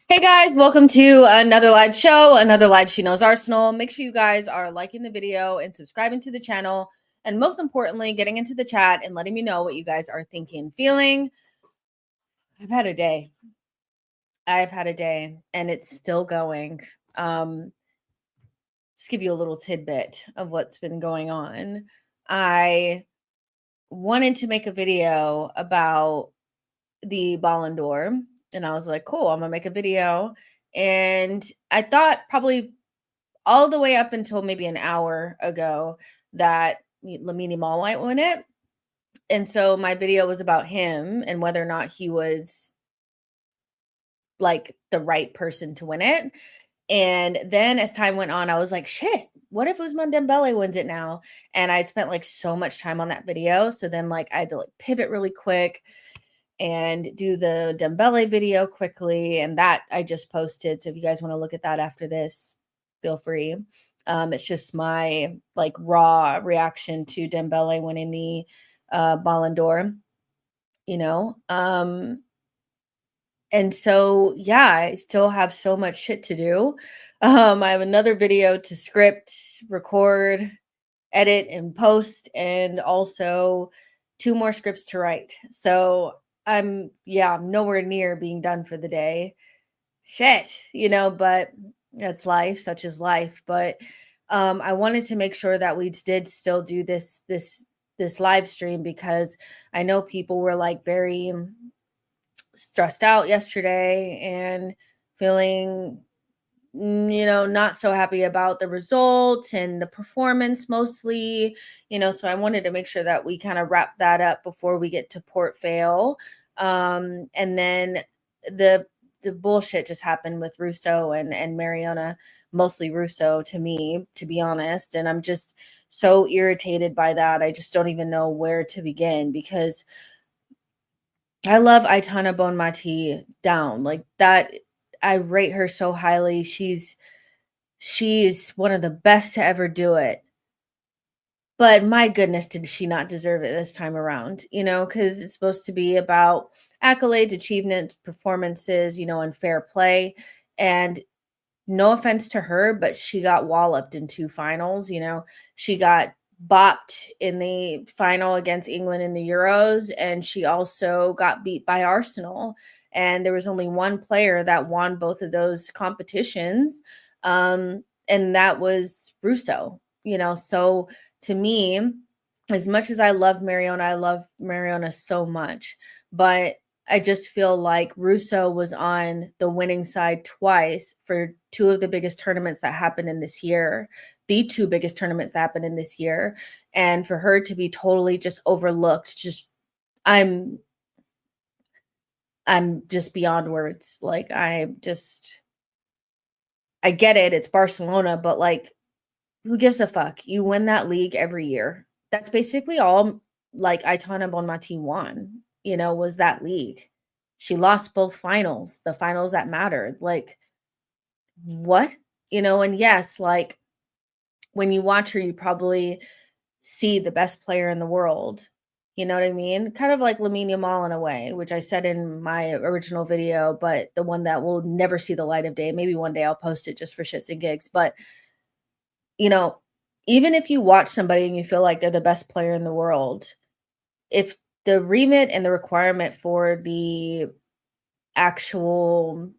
Hey guys, welcome to another live show, another live She Knows Arsenal. Make sure you guys are liking the video and subscribing to the channel. And most importantly, getting into the chat and letting me know what you guys are thinking, feeling. I've had a day. And it's still going. Just give you a little tidbit of what's been going on. I wanted to make a video about the Ballon d'Or. And I was like, cool, I'm gonna make a video. And I thought probably all the way up until maybe an hour ago that Lamine Yamal might win it. And so my video was about him and whether or not he was like the right person to win it. And then as time went on, I was like, shit, what if Ousmane Dembele wins it now? And I spent like so much time on that video. So then like I had to like pivot really quick and do the Dembele video quickly. And that I just posted. So if you guys want to look at that after this, feel free. It's just my like raw reaction to Dembele winning the Ballon d'Or, you know? And so, yeah, I still have so much shit to do. I have another video to script, record, edit, and post, and also 2 more scripts to write. So I'm nowhere near being done for the day. Shit, you know, but that's life, such is life. But I wanted to make sure that we did still do this live stream because I know people were like very stressed out yesterday and feeling not so happy about the results and the performance mostly, so I wanted to make sure that we kind of wrap that up before we get to Port Vale. And then the bullshit just happened with Russo and Mariona, mostly Russo to me, to be honest. And I'm just so irritated by that. I just don't even know where to begin because I love Aitana Bonmati down like that. I rate her so highly. She's one of the best to ever do it. But my goodness, did she not deserve it this time around, because it's supposed to be about accolades, achievements, performances, and fair play. And no offense to her, but she got walloped in 2 finals. She got bopped in the final against England in the Euros, and she also got beat by Arsenal. And there was only one player that won both of those competitions, and that was Russo. So to me, as much as I love Mariona so much, but I just feel like Russo was on the winning side twice for 2 of the biggest tournaments that happened in this year, the 2 biggest tournaments that happened in this year. And for her to be totally just overlooked, I'm just beyond words. Like, I get it. It's Barcelona, but like, who gives a fuck? You win that league every year. That's basically all like Aitana Bonmati won, was that league. She lost both finals, the finals that mattered. Like, what? And yes, like when you watch her, you probably see the best player in the world. You know what I mean? Kind of like Lamine Yamal in a way, which I said in my original video, but the one that will never see the light of day. Maybe one day I'll post it just for shits and gigs. But, even if you watch somebody and you feel like they're the best player in the world, if the remit and the requirement for the actual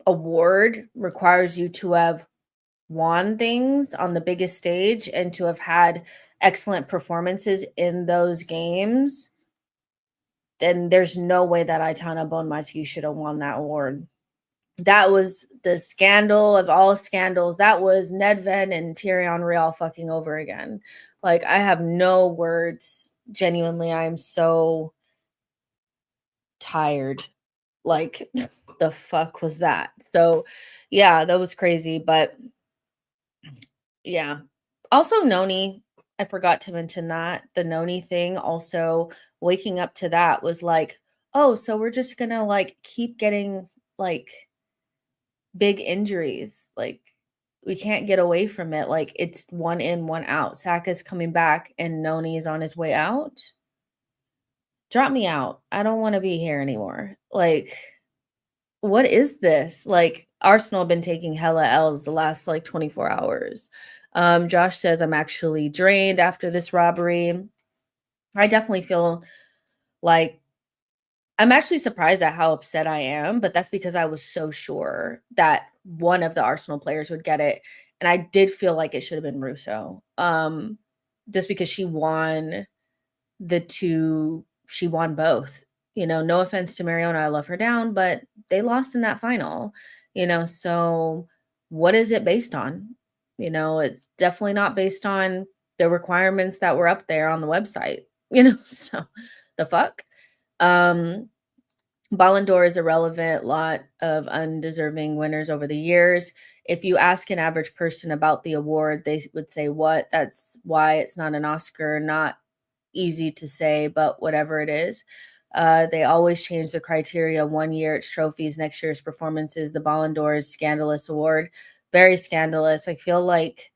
award requires you to have won things on the biggest stage and to have had excellent performances in those games, then there's no way that Aitana Bonmati should have won that award. That was the scandal of all scandals. That was Nedved and Thierry Henry all fucking over again. Like, I have no words. Genuinely, I am so tired. Like, the fuck was that? So, yeah, that was crazy. But yeah. Also, Noni, I forgot to mention that. The Noni thing, also waking up to that was like, oh, so we're just gonna like keep getting like big injuries. Like, we can't get away from it. Like, it's one in, one out. Saka's coming back and Noni is on his way out. Drop me out. I don't want to be here anymore. Like, what is this? Like, Arsenal have been taking hella L's the last like 24 hours. Josh says, I'm actually drained after this robbery. I definitely feel like I'm actually surprised at how upset I am, but that's because I was so sure that one of the Arsenal players would get it. And I did feel like it should have been Russo. Just because she won both. You know, no offense to Mariona, I love her down, but they lost in that final, so what is it based on? It's definitely not based on the requirements that were up there on the website, so the fuck. Ballon d'Or is irrelevant, lot of undeserving winners over the years. If you ask an average person about the award, they would say, what? That's why it's not an Oscar, not easy to say, but whatever it is. They always change the criteria. One year it's trophies, next year's performances. The Ballon d'Or is scandalous award. Very scandalous. I feel like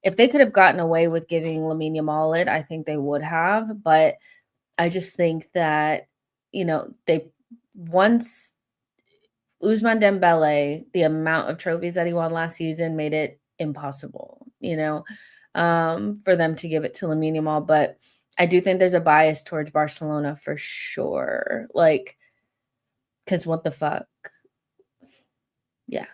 if they could have gotten away with giving Lamine Yamal it, I think they would have. But I just think that, they once Ousmane Dembele, the amount of trophies that he won last season made it impossible, for them to give it to Lamine Yamal. But I do think there's a bias towards Barcelona for sure. Like, because what the fuck? Yeah.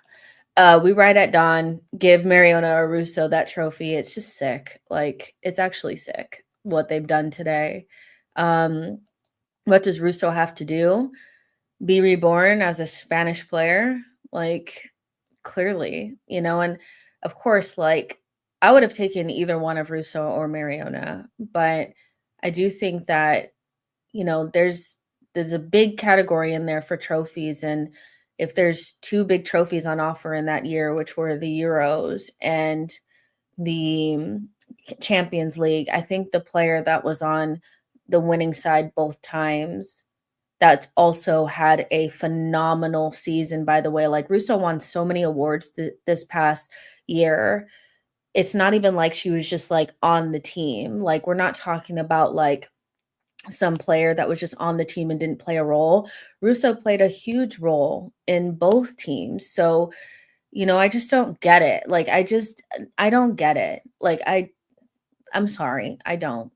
We ride at dawn, give Mariona or Russo that trophy. It's just sick. Like, it's actually sick what they've done today. What does Russo have to do? Be reborn as a Spanish player? Like, clearly, and of course, like, I would have taken either one of Russo or Mariona, but I do think that, there's a big category in there for trophies. And if there's two big trophies on offer in that year, which were the Euros and the Champions League, I think the player that was on the winning side both times, that's also had a phenomenal season, by the way. Like, Russo won so many awards this past year. It's not even like she was just like on the team. Like, we're not talking about like some player that was just on the team and didn't play a role. Russo played a huge role in both teams. So, I just don't get it. Like, I don't get it. Like, I'm sorry. I don't.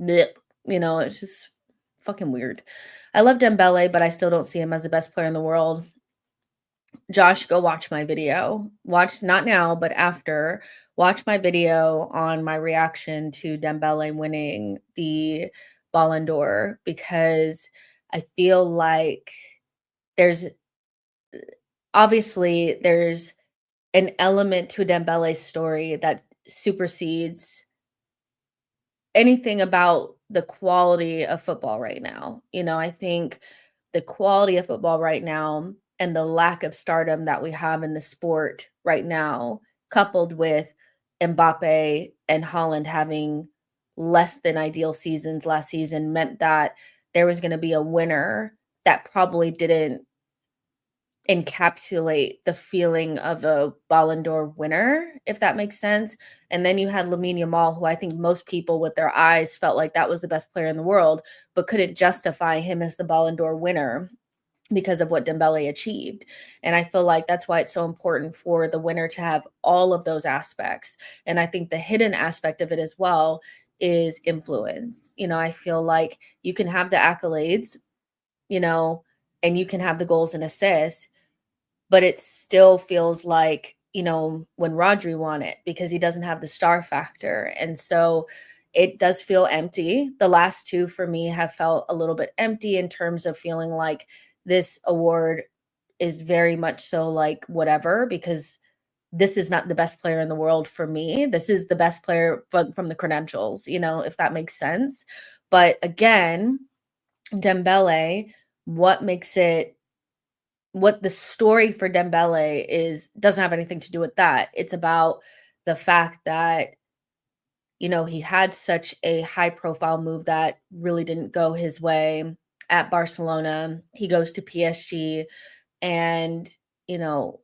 Blech. It's just fucking weird. I love Dembele, but I still don't see him as the best player in the world. Josh, go watch my video. Watch, not now, but after. Watch my video on my reaction to Dembele winning the Ballon d'Or, because I feel like there's there's an element to Dembele's story that supersedes anything about the quality of football right now. I think the quality of football right now and the lack of stardom that we have in the sport right now, coupled with Mbappe and Haaland having less than ideal seasons last season, meant that there was going to be a winner that probably didn't encapsulate the feeling of a Ballon d'Or winner, if that makes sense. And then you had Lamine Yamal, who I think most people with their eyes felt like that was the best player in the world, but couldn't justify him as the Ballon d'Or winner. because of what Dembele achieved. And I feel like that's why it's so important for the winner to have all of those aspects. And I think the hidden aspect of it as well is influence. I feel like you can have the accolades, you know, and you can have the goals and assists, but it still feels like, when Rodri won it because he doesn't have the star factor. And so it does feel empty. The last two for me have felt a little bit empty in terms of feeling like this award is very much so like whatever, because this is not the best player in the world for me. This is the best player from the credentials, if that makes sense. But again, Dembele, what makes it what the story for Dembele is doesn't have anything to do with that. It's about the fact that, he had such a high profile move that really didn't go his way at Barcelona. He goes to PSG and, you know,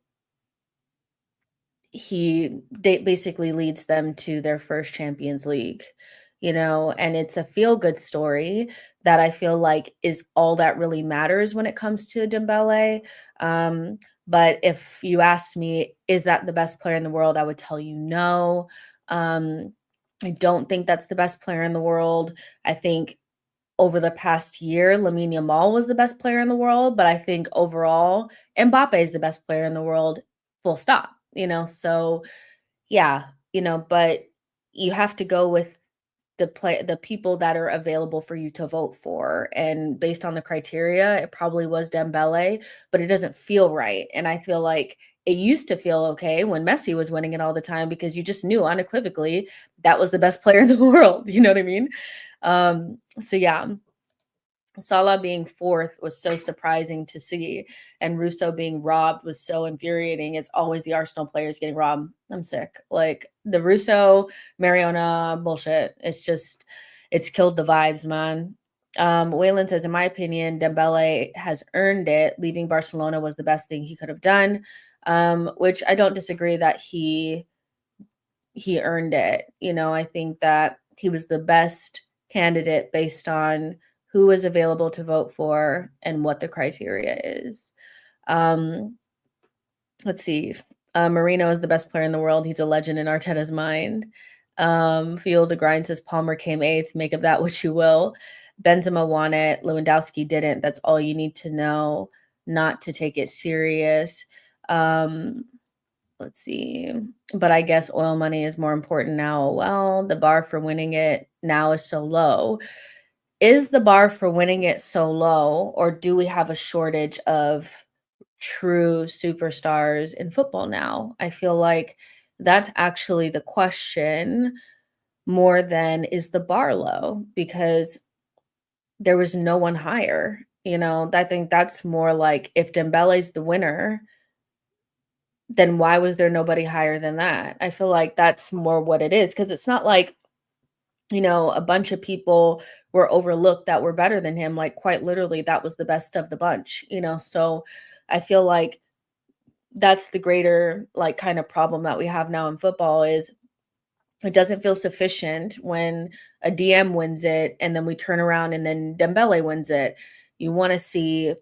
he basically leads them to their first Champions League, and it's a feel good story that I feel like is all that really matters when it comes to Dembele. Um, but if you asked me, is that the best player in the world? I would tell you no. I don't think that's the best player in the world. I think over the past year, Lamine Yamal was the best player in the world, but I think overall, Mbappe is the best player in the world, full stop, So yeah, but you have to go with the people that are available for you to vote for. And based on the criteria, it probably was Dembele, but it doesn't feel right. And I feel like it used to feel okay when Messi was winning it all the time because you just knew unequivocally that was the best player in the world. You know what I mean? So yeah, Salah being fourth was so surprising to see, and Russo being robbed was so infuriating. It's always the Arsenal players getting robbed. I'm sick. Like the Russo, Mariona bullshit. It's killed the vibes, man. Waylon says, in my opinion, Dembele has earned it. Leaving Barcelona was the best thing he could have done, which I don't disagree that he earned it. I think that he was the best candidate based on who is available to vote for and what the criteria is. Let's see. Marino is the best player in the world. He's a legend in Arteta's mind. Feel the Grind says Palmer came eighth. Make of that what you will. Benzema won it. Lewandowski didn't. That's all you need to know not to take it serious. Let's see. But I guess oil money is more important now. Well, the bar for winning it now is so low. Is the bar for winning it so low, or do we have a shortage of true superstars in football now? I feel like that's actually the question more than is the bar low, because there was no one higher. I think that's more like if Dembele's the winner, then why was there nobody higher than that? I feel like that's more what it is, because it's not like, a bunch of people were overlooked that were better than him. Like quite literally, that was the best of the bunch, So I feel like that's the greater like kind of problem that we have now in football is it doesn't feel sufficient when a DM wins it and then we turn around and then Dembele wins it. You want to see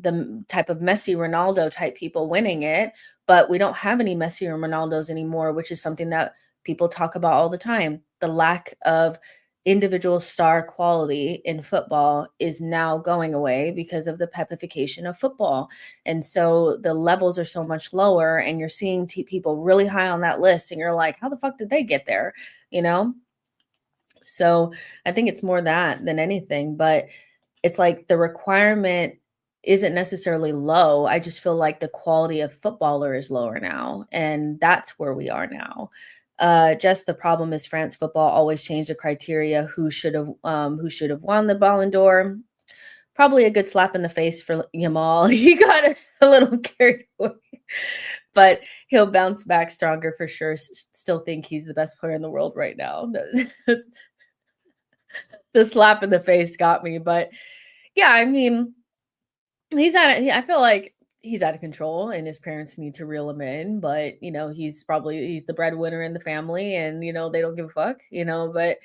the type of Messi, Ronaldo type people winning it, but we don't have any Messi or Ronaldos anymore, which is something that people talk about all the time. The lack of individual star quality in football is now going away because of the pepification of football. And so the levels are so much lower, and you're seeing people really high on that list, and you're like, how the fuck did they get there? So I think it's more that than anything, but it's like the requirement isn't necessarily low. I just feel like the quality of footballer is lower now, and that's where we are now. Just the problem is France football always changed the criteria who should have won the Ballon d'Or. Probably a good slap in the face for Yamal. He got a little carried away, but he'll bounce back stronger for sure. Still think he's the best player in the world right now. The slap in the face got me, but yeah, I mean, I feel like he's out of control and his parents need to reel him in, but he's the breadwinner in the family and they don't give a fuck, but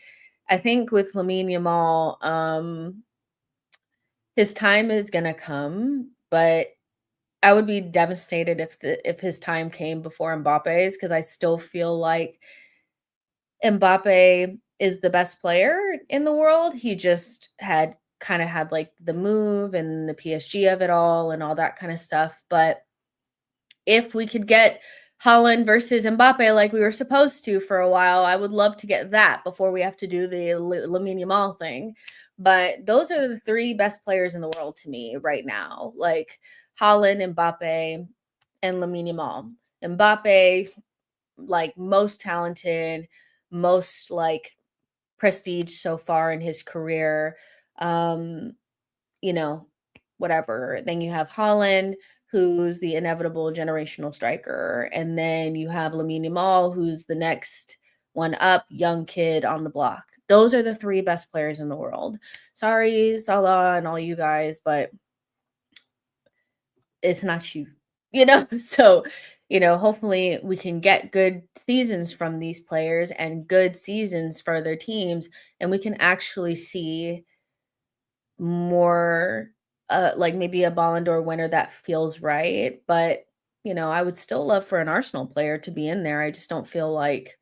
I think with Lamine Yamal, his time is gonna come. but I would be devastated if his time came before Mbappe's, because I still feel like Mbappe is the best player in the world. He just had kinda had, like, the move and the PSG of it all and all that kinda stuff, but if we could get Haaland versus Mbappe like we were supposed to for a while, I would love to get that before we have to do the Lamine Yamal thing. But those are the 3 best players in the world to me right now, like Haaland, Mbappe, and Lamine Yamal. Mbappe, like, most talented, most, like, prestige so far in his career. Um, you know, whatever. Then you have Holland, who's the inevitable generational striker, and then you have Lamine Yamal, who's the next one up, young kid on the block. Those are the 3 best players in the world. Sorry, Salah and all you guys, but it's not you, you know? So, hopefully we can get good seasons from these players and good seasons for their teams, and we can actually see more, like maybe a Ballon d'Or winner that feels right. But, I would still love for an Arsenal player to be in there. I just don't feel like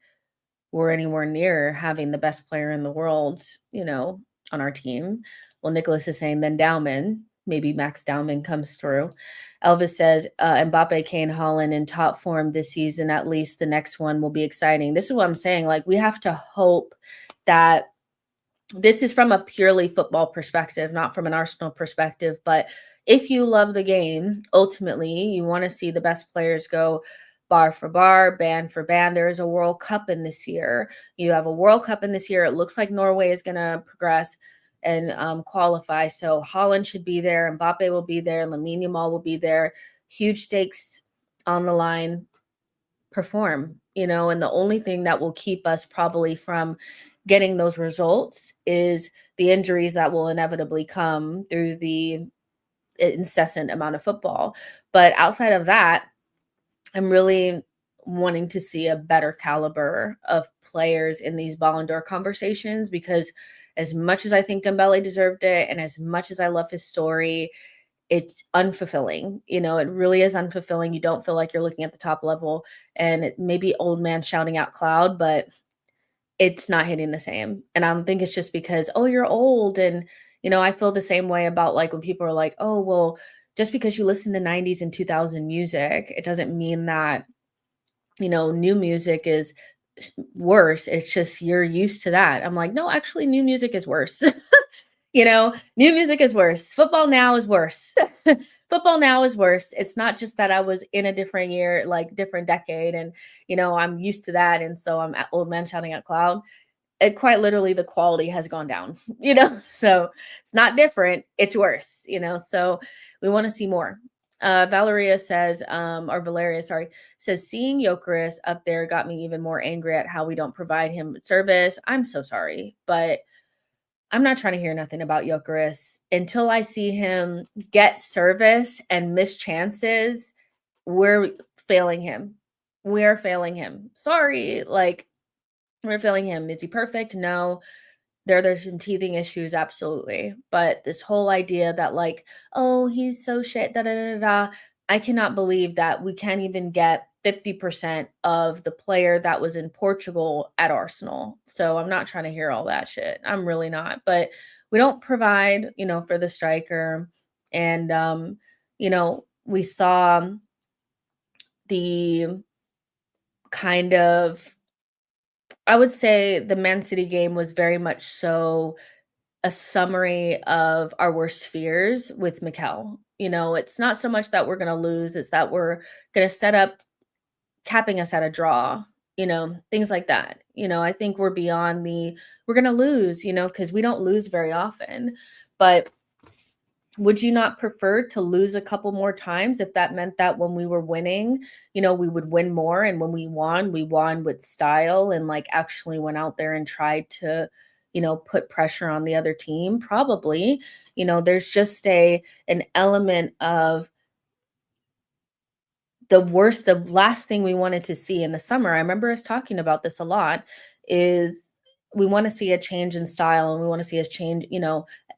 we're anywhere near having the best player in the world, on our team. Well, Nicholas is saying then Dowman. Maybe Max Dowman comes through. Elvis says Mbappe, Kane, Holland in top form this season. At least the next one will be exciting. This is what I'm saying. Like, we have to hope that this is from a purely football perspective, not from an Arsenal perspective. But if you love the game, ultimately, you want to see the best players go bar for bar, band for band. There is a World Cup in this year. You have a World Cup in this year. It looks like Norway is going to progress and qualify. So Holland should be there. Mbappe will be there. Lamine Yamal will be there. Huge stakes on the line. Perform, and the only thing that will keep us probably from getting those results is the injuries that will inevitably come through the incessant amount of football. But outside of that, I'm really wanting to see a better caliber of players in these Ballon d'Or conversations, because as much as I think Dembele deserved it and as much as I love his story, it's unfulfilling. It really is unfulfilling. You don't feel like you're looking at the top level, and it may be old man shouting out cloud, but it's not hitting the same. And I don't think it's just because, oh, you're old. And, I feel the same way about, like, when people are like, oh, well, just because you listen to 90s and 2000 music, it doesn't mean that, new music is worse. It's just you're used to that. I'm like, no, actually, new music is worse. New music is worse. Football now is worse. Football now is worse. It's not just that I was in a different year, like different decade, and I'm used to that, and so I'm at old man shouting at cloud. It quite literally, the quality has gone down, So it's not different, it's worse, so we want to see more. Valeria, sorry, says seeing Jokeris up there got me even more angry at how we don't provide him service. I'm so sorry, but I'm not trying to hear nothing about Jokeris until I see him get service and miss chances. We're failing him. We're failing him. Sorry, like, we're failing him. Is he perfect? No. There's some teething issues, absolutely. But this whole idea that, like, oh, he's so shit, da da da da. I cannot believe that we can't even get 50% of the player that was in Portugal at Arsenal. So I'm not trying to hear all that shit. I'm really not. But we don't provide, for the striker. And we saw the kind of, I would say the Man City game was very much so a summary of our worst fears with Mikel. It's not so much that we're gonna lose, it's that we're gonna set up capping us at a draw, things like that. I think we're beyond the we're gonna lose, because we don't lose very often. But would you not prefer to lose a couple more times if that meant that when we were winning, we would win more, and when we won with style and, like, actually went out there and tried to, put pressure on the other team? Probably. There's just an element of the last thing we wanted to see in the summer. I remember us talking about this a lot, is we want to see a change in style, and we want to see us change,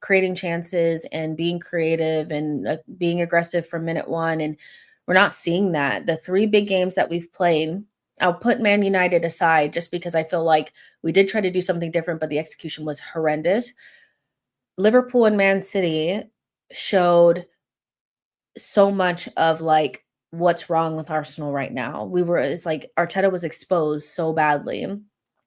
creating chances and being creative and being aggressive from minute one. And we're not seeing that. The three big games that we've played, I'll put Man United aside just because I feel like we did try to do something different, but the execution was horrendous. Liverpool and Man City showed so much of like what's wrong with Arsenal right now. It's like Arteta was exposed so badly.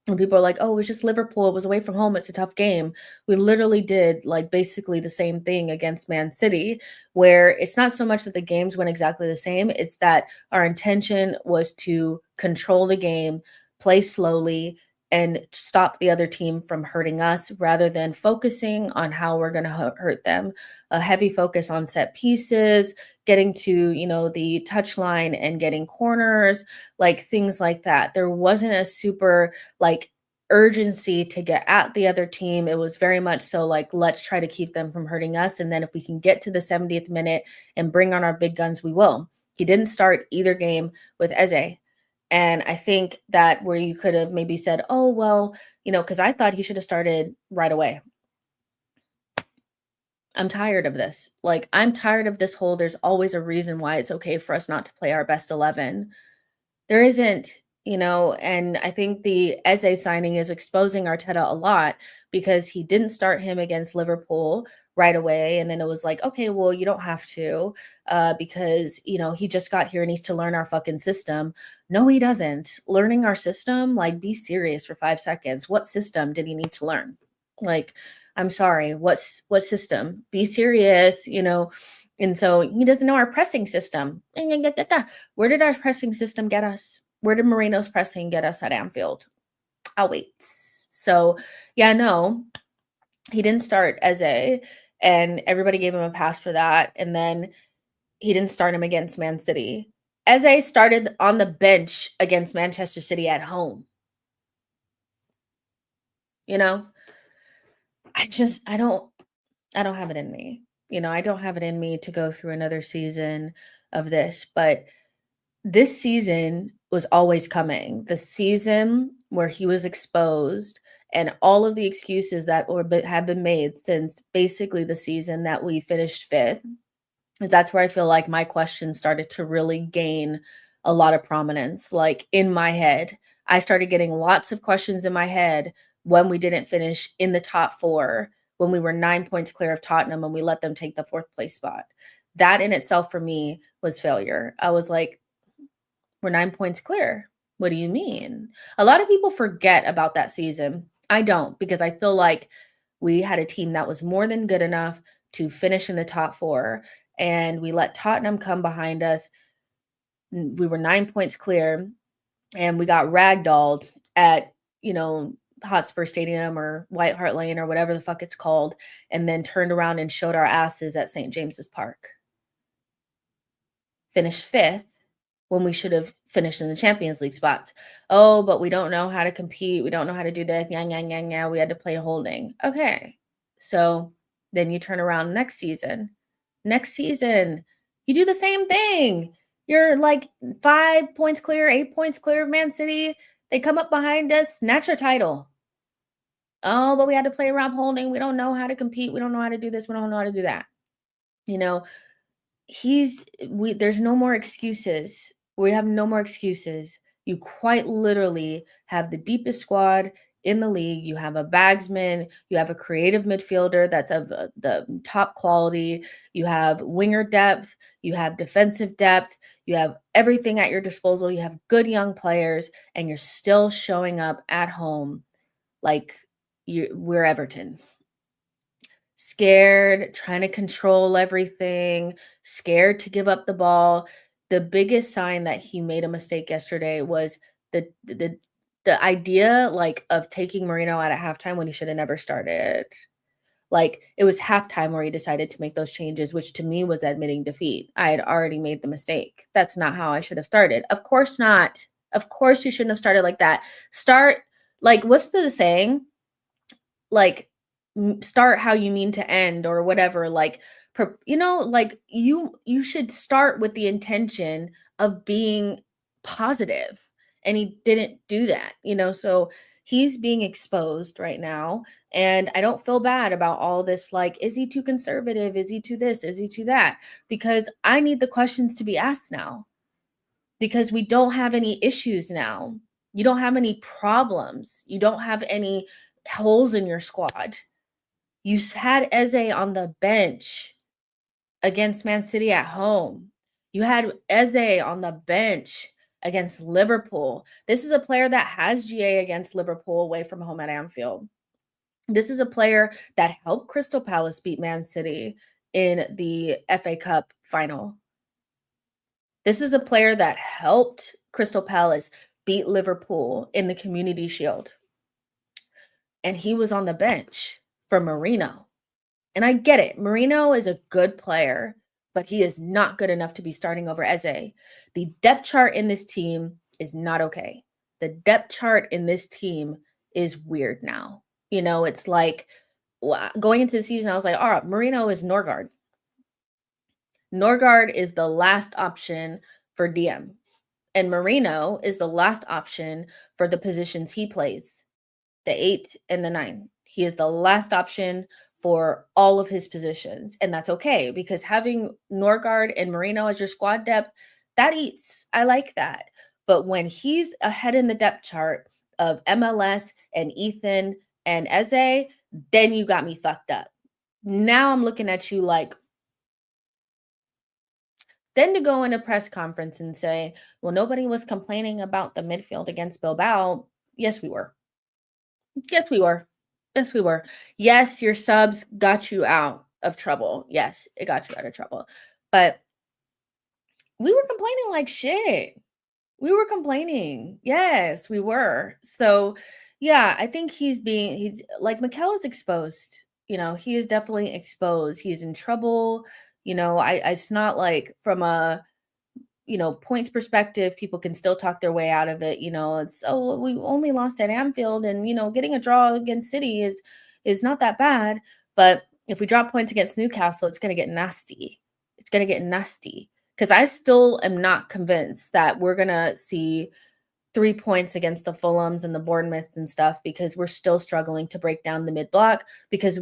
And people are like, oh, it was just Liverpool. It was away from home. It's a tough game. We literally did like basically the same thing against Man City, where it's not so much that the games went exactly the same. It's that our intention was to control the game, play slowly, and stop the other team from hurting us rather than focusing on how we're going to hurt them. A heavy focus on set pieces, getting to, the touch line and getting corners, like things like that. There wasn't a super like urgency to get at the other team. It was very much so like, let's try to keep them from hurting us. And then if we can get to the 70th minute and bring on our big guns, we will. He didn't start either game with Eze. And I think that where you could have maybe said, oh, well, because I thought he should have started right away. I'm tired of this. Like, I'm tired of this whole, there's always a reason why it's okay for us not to play our best 11. There isn't, and I think the Eze signing is exposing Arteta a lot because he didn't start him against Liverpool right away. And then it was like, okay, well, you don't have to because, he just got here and needs to learn our fucking system. No, he doesn't. Learning our system, like, be serious for 5 seconds. What system did he need to learn? Like, I'm sorry, what system? Be serious, And so he doesn't know our pressing system. Where did our pressing system get us? Where did Moreno's pressing get us at Anfield? I'll wait. So, yeah, no, he didn't start Eze, and everybody gave him a pass for that. And then he didn't start him against Man City. Eze started on the bench against Manchester City at home. I don't have it in me. I don't have it in me to go through another season of this, but this season was always coming. The season where he was exposed and all of the excuses that have been made since basically the season that we finished 5th. That's where I feel like my question started to really gain a lot of prominence. Like in my head, I started getting lots of questions in my head when we didn't finish in the top 4, when we were 9 points clear of Tottenham and we let them take the 4th place spot. That in itself for me was failure. I was like, we're 9 points clear. What do you mean? A lot of people forget about that season. I don't, because I feel like we had a team that was more than good enough to finish in the top 4, and we let Tottenham come behind us. We were 9 points clear, and we got ragdolled at, Hotspur Stadium or White Hart Lane or whatever the fuck it's called, and then turned around and showed our asses at St. James's Park. Finished 5th when we should have finished in the Champions League spots. Oh, but we don't know how to compete. We don't know how to do this. Yeah. We had to play holding. Okay. So then you turn around next season. You do the same thing. You're like 5 points clear, 8 points clear of Man City. They come up behind us, snatch our title. Oh, but we had to play around holding. We don't know how to compete. We don't know how to do this. We don't know how to do that. There's no more excuses. We have no more excuses. You quite literally have the deepest squad in the league. You have a bagsman. You have a creative midfielder that's of the top quality. You have winger depth. You have defensive depth. You have everything at your disposal. You have good young players, and you're still showing up at home like we're Everton. Scared, trying to control everything, scared to give up the ball. The biggest sign that he made a mistake yesterday was the idea like of taking Marino out at halftime when he should have never started. Like it was halftime where he decided to make those changes, which to me was admitting defeat. I had already made the mistake. That's not how I should have started. Of course not. Of course you shouldn't have started like that. Start like what's the saying? Like start how you mean to end or whatever, like like you should start with the intention of being positive, and he didn't do that, so he's being exposed right now. And I don't feel bad about all this, like, is he too conservative? Is he too this? Is he too that? Because I need the questions to be asked now, because we don't have any issues now. You don't have any problems. You don't have any holes in your squad. You had Eze on the bench against Man City at home. You had Eze on the bench against Liverpool. This is a player that has GA against Liverpool away from home at Anfield. This is a player that helped Crystal Palace beat Man City in the FA Cup final. This is a player that helped Crystal Palace beat Liverpool in the Community Shield. And he was on the bench for Marino. And I get it. Marino is a good player, but he is not good enough to be starting over Eze. The depth chart in this team is not okay. The depth chart in this team is weird now. You know, it's like going into the season, I was like, all right, Marino is Norgard. Norgard is the last option for DM. And Marino is the last option for the positions he plays, the 8 and the 9. He is the last option for all of his positions. And that's okay, because having Norgard and Marino as your squad depth, that eats. I like that. But when he's ahead in the depth chart of MLS and Ethan and Eze, then you got me fucked up. Now I'm looking at you like, then to go in a press conference and say, well, nobody was complaining about the midfield against Bilbao. Yes, we were. Yes, we were. Yes, we were. Yes, your subs got you out of trouble. Yes, it got you out of trouble. But we were complaining like shit. We were complaining. Yes, we were. So, yeah, I think he's like, Mikel is exposed. You know, he is definitely exposed. He's in trouble. You know, it's not like from a, you know, points perspective, people can still talk their way out of it. You know, it's, oh, we only lost at Anfield, and, you know, getting a draw against City is not that bad. But if we drop points against Newcastle, it's going to get nasty. It's going to get nasty, because I still am not convinced that we're going to see 3 points against the Fulhams and the Bournemouths and stuff, because we're still struggling to break down the mid block, because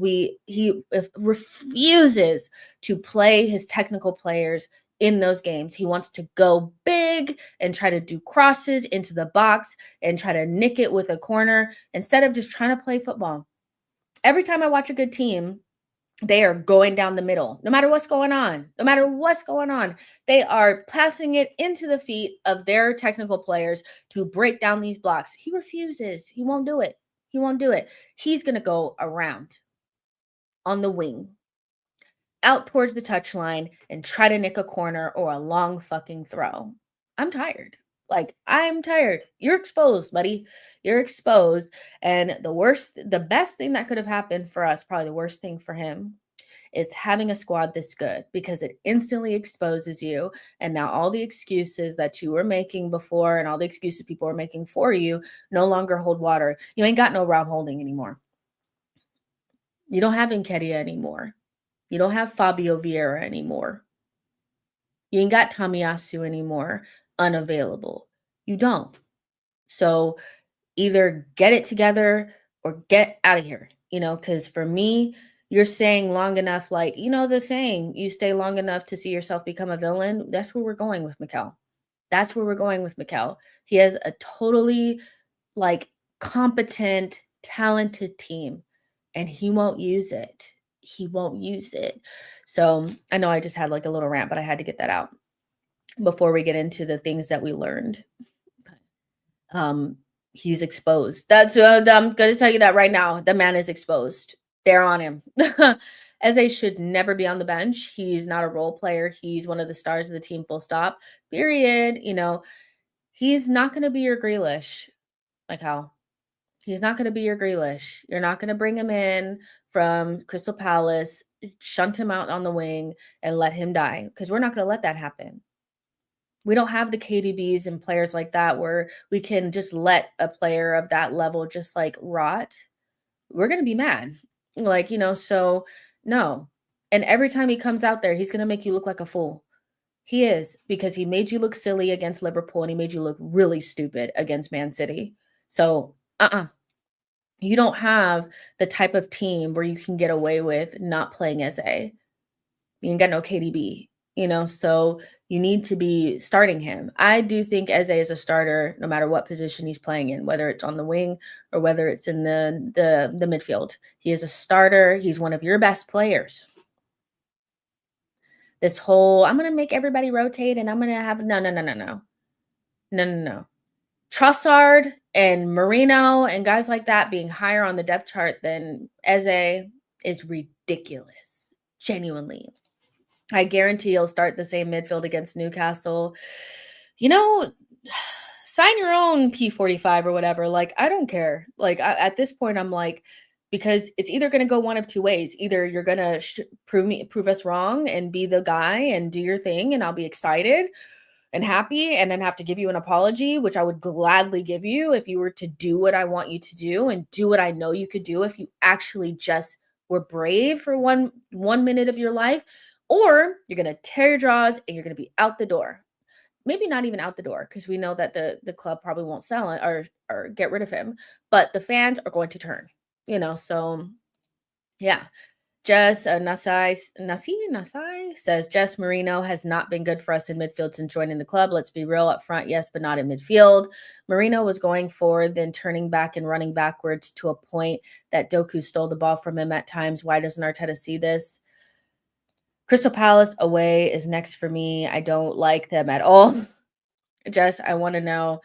he refuses to play his technical players in those games. He wants to go big and try to do crosses into the box and try to nick it with a corner instead of just trying to play football. Every time I watch a good team, they are going down the middle. No matter what's going on, they are passing it into the feet of their technical players to break down these blocks. He refuses. He won't do it. He's going to go around on the wing, out towards the touchline, and try to nick a corner or a long fucking throw. I'm tired. Like, I'm tired. You're exposed, buddy. You're exposed. And the best thing that could have happened for us, probably the worst thing for him, is having a squad this good, because it instantly exposes you. And now all the excuses that you were making before and all the excuses people were making for you no longer hold water. You ain't got no Rob Holding anymore. You don't have Nketiah anymore. You don't have Fabio Vieira anymore. You ain't got Tomiyasu anymore, unavailable. You don't. So either get it together or get out of here, you know, because for me, you're saying long enough, like, you know, the saying, you stay long enough to see yourself become a villain. That's where we're going with Mikel. That's where we're going with Mikel. He has a totally, like, competent, talented team, and he won't use it. He won't use it. So I know I just had like a little rant, but I had to get that out before we get into the things that we learned. He's exposed. That's I'm going to tell you that right now. The man is exposed. They're on him. Eze should never be on the bench. He's not a role player. He's one of the stars of the team, full stop, period. You know, he's not going to be your Grealish. Like, how? He's not going to be your Grealish. You're not going to bring him in from Crystal Palace, shunt him out on the wing, and let him die, because we're not going to let that happen. We don't have the KDBs and players like that where we can just let a player of that level just like rot. We're going to be mad. Like, you know, so no. And every time he comes out there, he's going to make you look like a fool. He is, because he made you look silly against Liverpool and he made you look really stupid against Man City. So, You don't have the type of team where you can get away with not playing Eze. You ain't got no KDB, so you need to be starting him. I do think Eze is a starter no matter what position he's playing in, whether it's on the wing or whether it's in the midfield. He is a starter. He's one of your best players. This whole, I'm going to make everybody rotate and I'm going to have, no, no, no, no, no. No, no, no. Trossard and Marino and guys like that being higher on the depth chart than Eze is ridiculous. Genuinely. I guarantee he'll start the same midfield against Newcastle. Sign your own P45 or whatever. Like, I don't care. Like, at this point, I'm like, because it's either going to go one of two ways. Either you're going to prove us wrong and be the guy and do your thing, and I'll be excited and happy, and then have to give you an apology, which I would gladly give you if you were to do what I want you to do and do what I know you could do if you actually just were brave for one minute of your life. Or you're going to tear your jaws and you're going to be out the door. Maybe not even out the door, because we know that the club probably won't sell it or get rid of him, but the fans are going to turn, so yeah. Jess Nasai says Jess Marino has not been good for us in midfield since joining the club. Let's be real, up front, yes, but not in midfield. Marino was going forward, then turning back and running backwards to a point that Doku stole the ball from him at times. Why doesn't Arteta see this? Crystal Palace away is next for me. I don't like them at all. Jess, I want to know,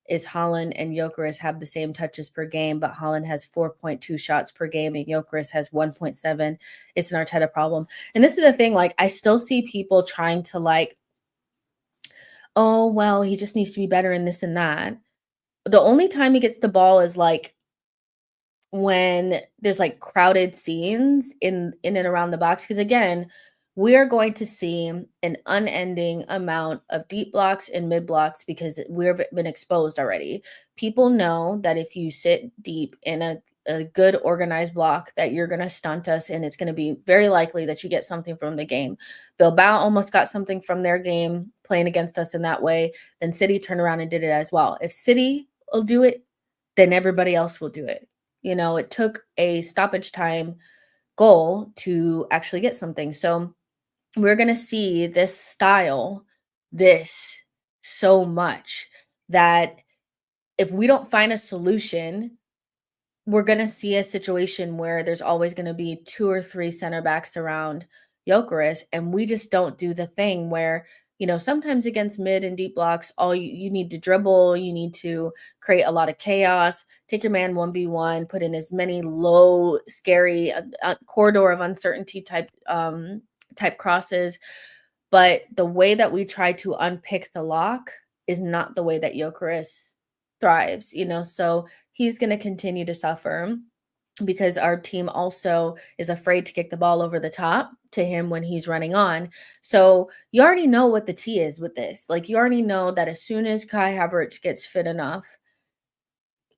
is Haaland and Gyökeres have the same touches per game, but Haaland has 4.2 shots per game and Gyökeres has 1.7. It's an Arteta problem. And this is the thing, like, I still see people trying to oh, well, he just needs to be better in this and that. The only time he gets the ball is when there's crowded scenes in and around the box. Because again, we are going to see an unending amount of deep blocks and mid blocks because we've been exposed already. People know that if you sit deep in a good organized block, that you're going to stunt us, and it's going to be very likely that you get something from the game. Bilbao almost got something from their game playing against us in that way. Then City turned around and did it as well. If City will do it, then everybody else will do it. It took a stoppage time goal to actually get something. So we're going to see this style, so much that if we don't find a solution, we're going to see a situation where there's always going to be 2 or 3 center backs around Gyökeres, and we just don't do the thing where, sometimes against mid and deep blocks, all you need to dribble, you need to create a lot of chaos, take your man 1v1, put in as many low, scary corridor of uncertainty type crosses. But the way that we try to unpick the lock is not the way that Gyökeres thrives, so he's going to continue to suffer because our team also is afraid to kick the ball over the top to him when he's running on. So you already know what the T is with this. You already know that as soon as Kai Havertz gets fit enough,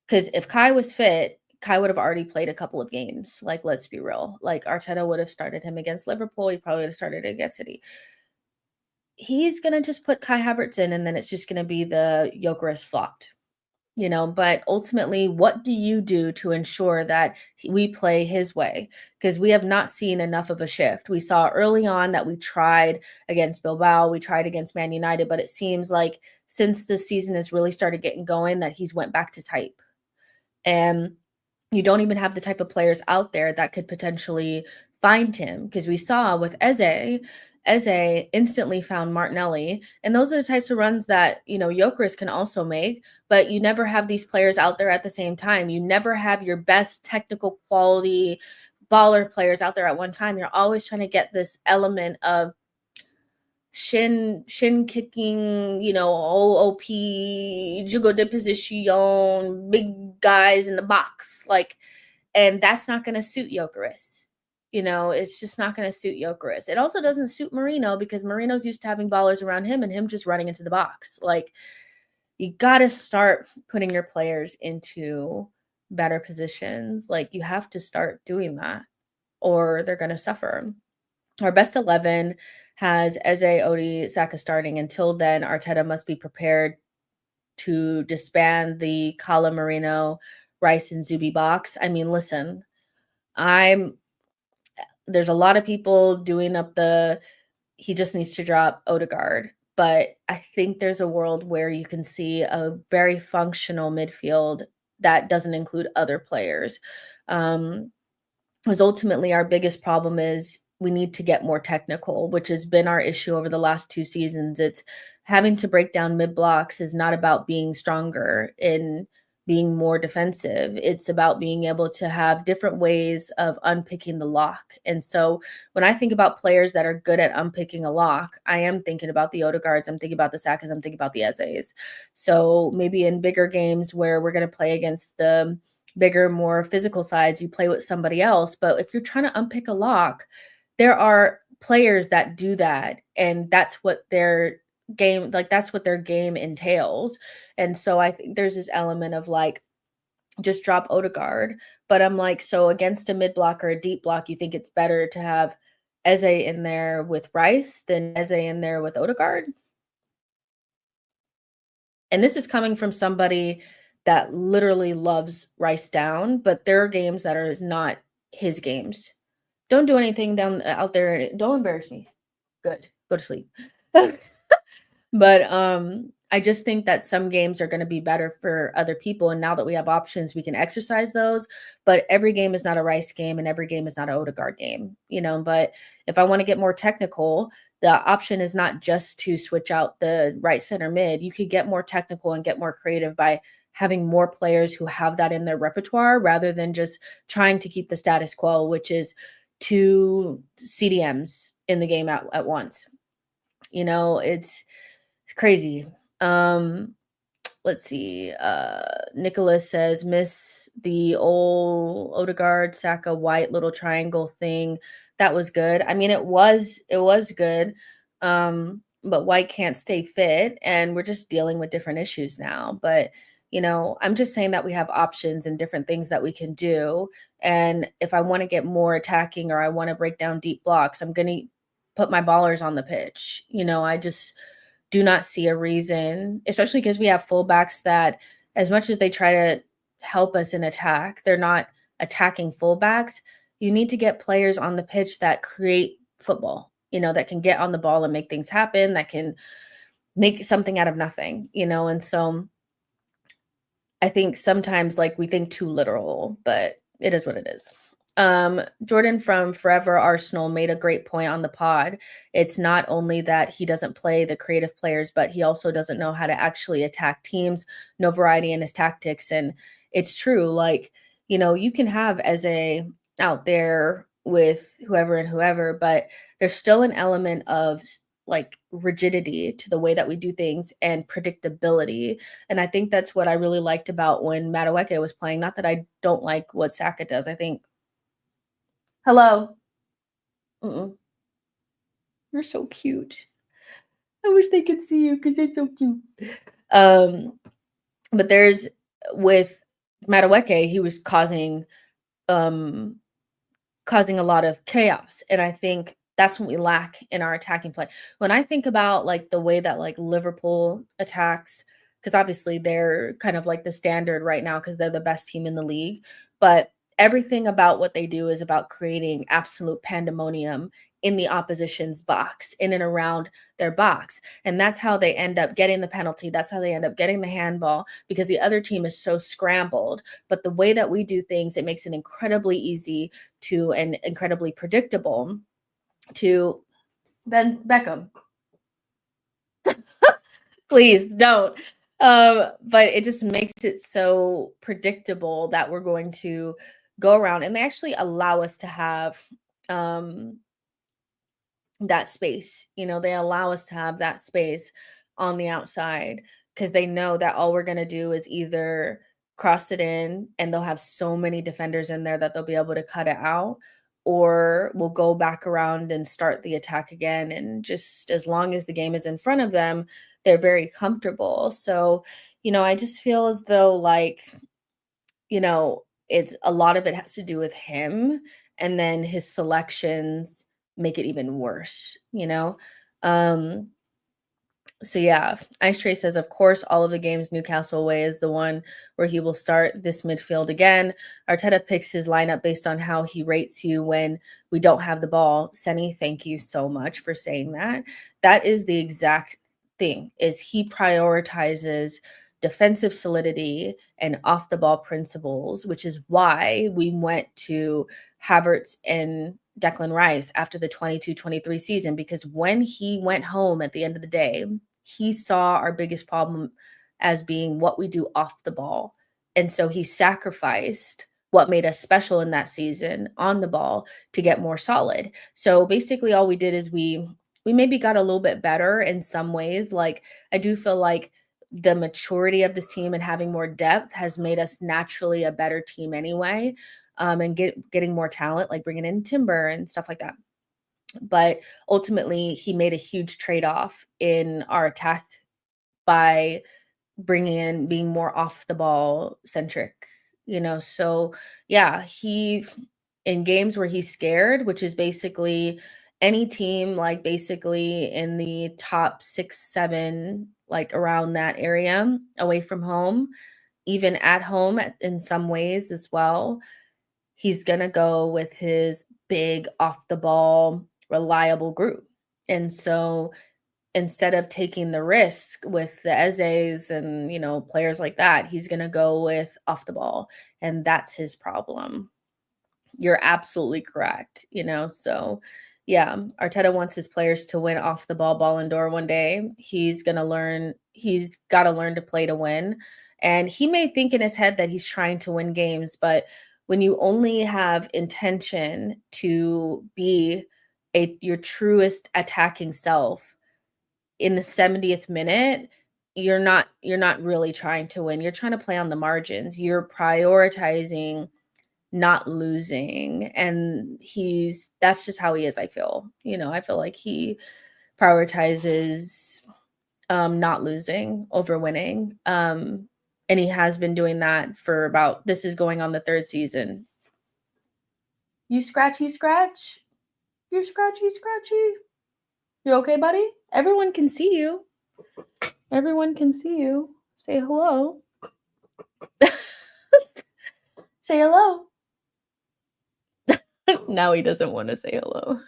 because if Kai was fit, Kai would have already played a couple of games. Let's be real. Arteta would have started him against Liverpool. He probably would have started against City. He's going to just put Kai Havertz in, and then it's just going to be the Gyökeres flopped. But ultimately, what do you do to ensure that we play his way? Because we have not seen enough of a shift. We saw early on that we tried against Bilbao, we tried against Man United, but it seems like since the season has really started getting going that he's went back to type. And you don't even have the type of players out there that could potentially find him, because we saw with Eze instantly found Martinelli, and those are the types of runs that, Gyökeres can also make, but you never have these players out there at the same time. You never have your best technical quality baller players out there at one time. You're always trying to get this element of shin kicking, OOP, jugo de position, big guys in the box, and that's not going to suit Gyökeres. It's just not going to suit Gyökeres. It also doesn't suit Marino because Marino's used to having ballers around him and him just running into the box. You got to start putting your players into better positions. You have to start doing that or they're going to suffer. Our best 11 has Eze, Odi, Saka starting. Until then, Arteta must be prepared to disband the Cala Marino Rice and Zuby box. I mean, listen, I'm there's a lot of people doing up the he just needs to drop Odegaard. But I think there's a world where you can see a very functional midfield that doesn't include other players. Um, because ultimately our biggest problem is we need to get more technical, which has been our issue over the last 2 seasons. It's having to break down mid blocks is not about being stronger in being more defensive. It's about being able to have different ways of unpicking the lock. And so when I think about players that are good at unpicking a lock, I am thinking about the Odegaards, I'm thinking about the Sakas, I'm thinking about the Ezes. So maybe in bigger games where we're going to play against the bigger, more physical sides, you play with somebody else. But if you're trying to unpick a lock, there are players that do that. And that's what their that's what their game entails. And so I think there's this element of like, just drop Odegaard. But I'm like, so against a mid block or a deep block, you think it's better to have Eze in there with Rice than Eze in there with Odegaard? And this is coming from somebody that literally loves Rice down, but there are games that are not his games. Don't do anything down out there. Don't embarrass me. Good. Go to sleep. But I just think that some games are going to be better for other people. And now that we have options, we can exercise those. But every game is not a Rice game and every game is not an Odegaard game, you know. But if I want to get more technical, the option is not just to switch out the right center mid. You could get more technical and get more creative by having more players who have that in their repertoire rather than just trying to keep the status quo, which is two CDMs in the game at once. You know, it's crazy. Let's see. Nicholas says, miss the old Odegaard Saka White little triangle thing. That was good. I mean, it was good. But White can't stay fit, and we're just dealing with different issues now. But I'm just saying that we have options and different things that we can do. And if I want to get more attacking or I want to break down deep blocks, I'm gonna put my ballers on the pitch. I just do not see a reason, especially because we have fullbacks that, as much as they try to help us in attack, they're not attacking fullbacks. You need to get players on the pitch that create football, that can get on the ball and make things happen, that can make something out of nothing, and so I think sometimes like we think too literal, but it is what it is. Jordan from Forever Arsenal made a great point on the pod. It's not only that he doesn't play the creative players, but he also doesn't know how to actually attack teams, no variety in his tactics. And it's true. Like, you can have as a out there with whoever and whoever, but there's still an element of like rigidity to the way that we do things and predictability. And I think that's what I really liked about when Madueke was playing. Not that I don't like what Saka does. I think hello. Mm-mm. You're so cute. I wish they could see you because you're so cute. Um, but there's with Madueke, he was um causing a lot of chaos, and I think that's what we lack in our attacking play. When I think about like the way that like Liverpool attacks, because obviously they're kind of like the standard right now because they're the best team in the league, but everything about what they do is about creating absolute pandemonium in the opposition's box, in and around their box. And that's how they end up getting the penalty. That's how they end up getting the handball because the other team is so scrambled. But the way that we do things, it makes it incredibly easy to and incredibly predictable to Ben Beckham. Please don't. But it just makes it so predictable that we're going to go around, and they actually allow us to have that space. They allow us to have that space on the outside because they know that all we're going to do is either cross it in and they'll have so many defenders in there that they'll be able to cut it out, or we'll go back around and start the attack again. And just as long as the game is in front of them, they're very comfortable. So, I just feel as though like, it's a lot of it has to do with him, and then his selections make it even worse. Um So yeah, Ice Tray says, of course, all of the games Newcastle away is the one where he will start this midfield again. Arteta picks his lineup based on how he rates you when we don't have the ball. Senny, thank you so much for saying that. That is the exact thing, is he prioritizes defensive solidity and off the ball principles, which is why we went to Havertz and Declan Rice after the 22-23 season, because when he went home at the end of the day, he saw our biggest problem as being what we do off the ball. And so he sacrificed what made us special in that season on the ball to get more solid. So basically all we did is we maybe got a little bit better in some ways. Like, I do feel like the maturity of this team and having more depth has made us naturally a better team anyway. And getting more talent, like bringing in Timber and stuff like that. But ultimately, he made a huge trade-off in our attack by bringing in being more off the ball centric, So yeah, he in games where he's scared, which is basically any team, like basically in the top 6, 7, like around that area away from home, even at home in some ways as well. He's going to go with his big off the ball, reliable group. And so instead of taking the risk with the Ezes and, players like that, he's going to go with off the ball. And that's his problem. You're absolutely correct, So yeah, Arteta wants his players to win off the ball Ballon d'Or one day. He's got to learn to play to win. And he may think in his head that he's trying to win games, but when you only have intention to be your truest attacking self in the 70th minute, you're not really trying to win. You're trying to play on the margins. You're prioritizing not losing, and that's just how he is. I feel like he prioritizes not losing over winning, and he has been doing that for this is going on the 3rd season. You scratchy, you're scratchy. You okay, buddy? Everyone can see you. Say hello. Say hello. Now he doesn't want to say hello.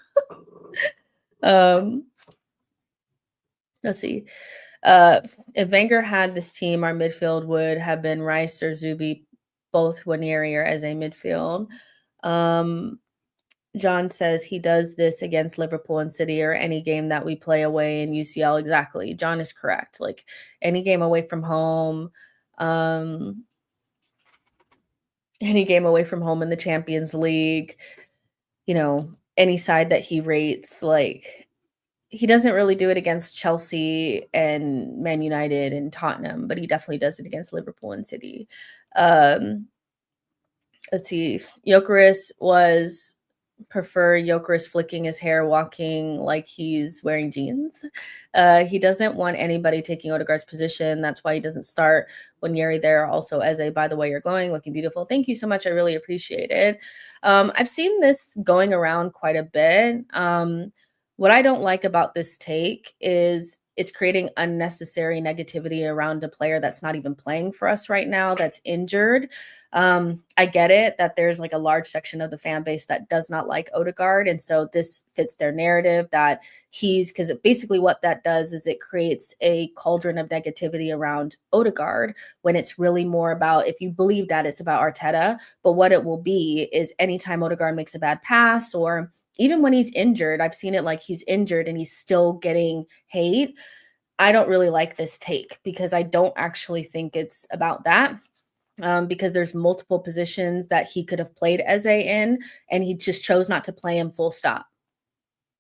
Let's see. If Wenger had this team, our midfield would have been Rice or Zubi, both Waneri or as a midfield. John says he does this against Liverpool and City or any game that we play away in UCL. Exactly. John is correct. Like any game away from home, any game away from home in the Champions League, any side that he rates, like he doesn't really do it against Chelsea and Man United and Tottenham, but he definitely does it against Liverpool and City. Let's see. Prefer Gyökeres flicking his hair, walking like he's wearing jeans. He doesn't want anybody taking Odegaard's position. That's why he doesn't start when Yeri there. Also, Eze, by the way, you're going, looking beautiful. Thank you so much. I really appreciate it. I've seen this going around quite a bit. What I don't like about this take is it's creating unnecessary negativity around a player that's not even playing for us right now, that's injured. I get it that there's like a large section of the fan base that does not like Odegaard. And so this fits their narrative that because basically what that does is it creates a cauldron of negativity around Odegaard when it's really more about, if you believe that, it's about Arteta. But what it will be is anytime Odegaard makes a bad pass, or even when he's injured, I've seen it like he's injured and he's still getting hate. I don't really like this take because I don't actually think it's about that. Because there's multiple positions that he could have played Eze in, and he just chose not to play him full stop.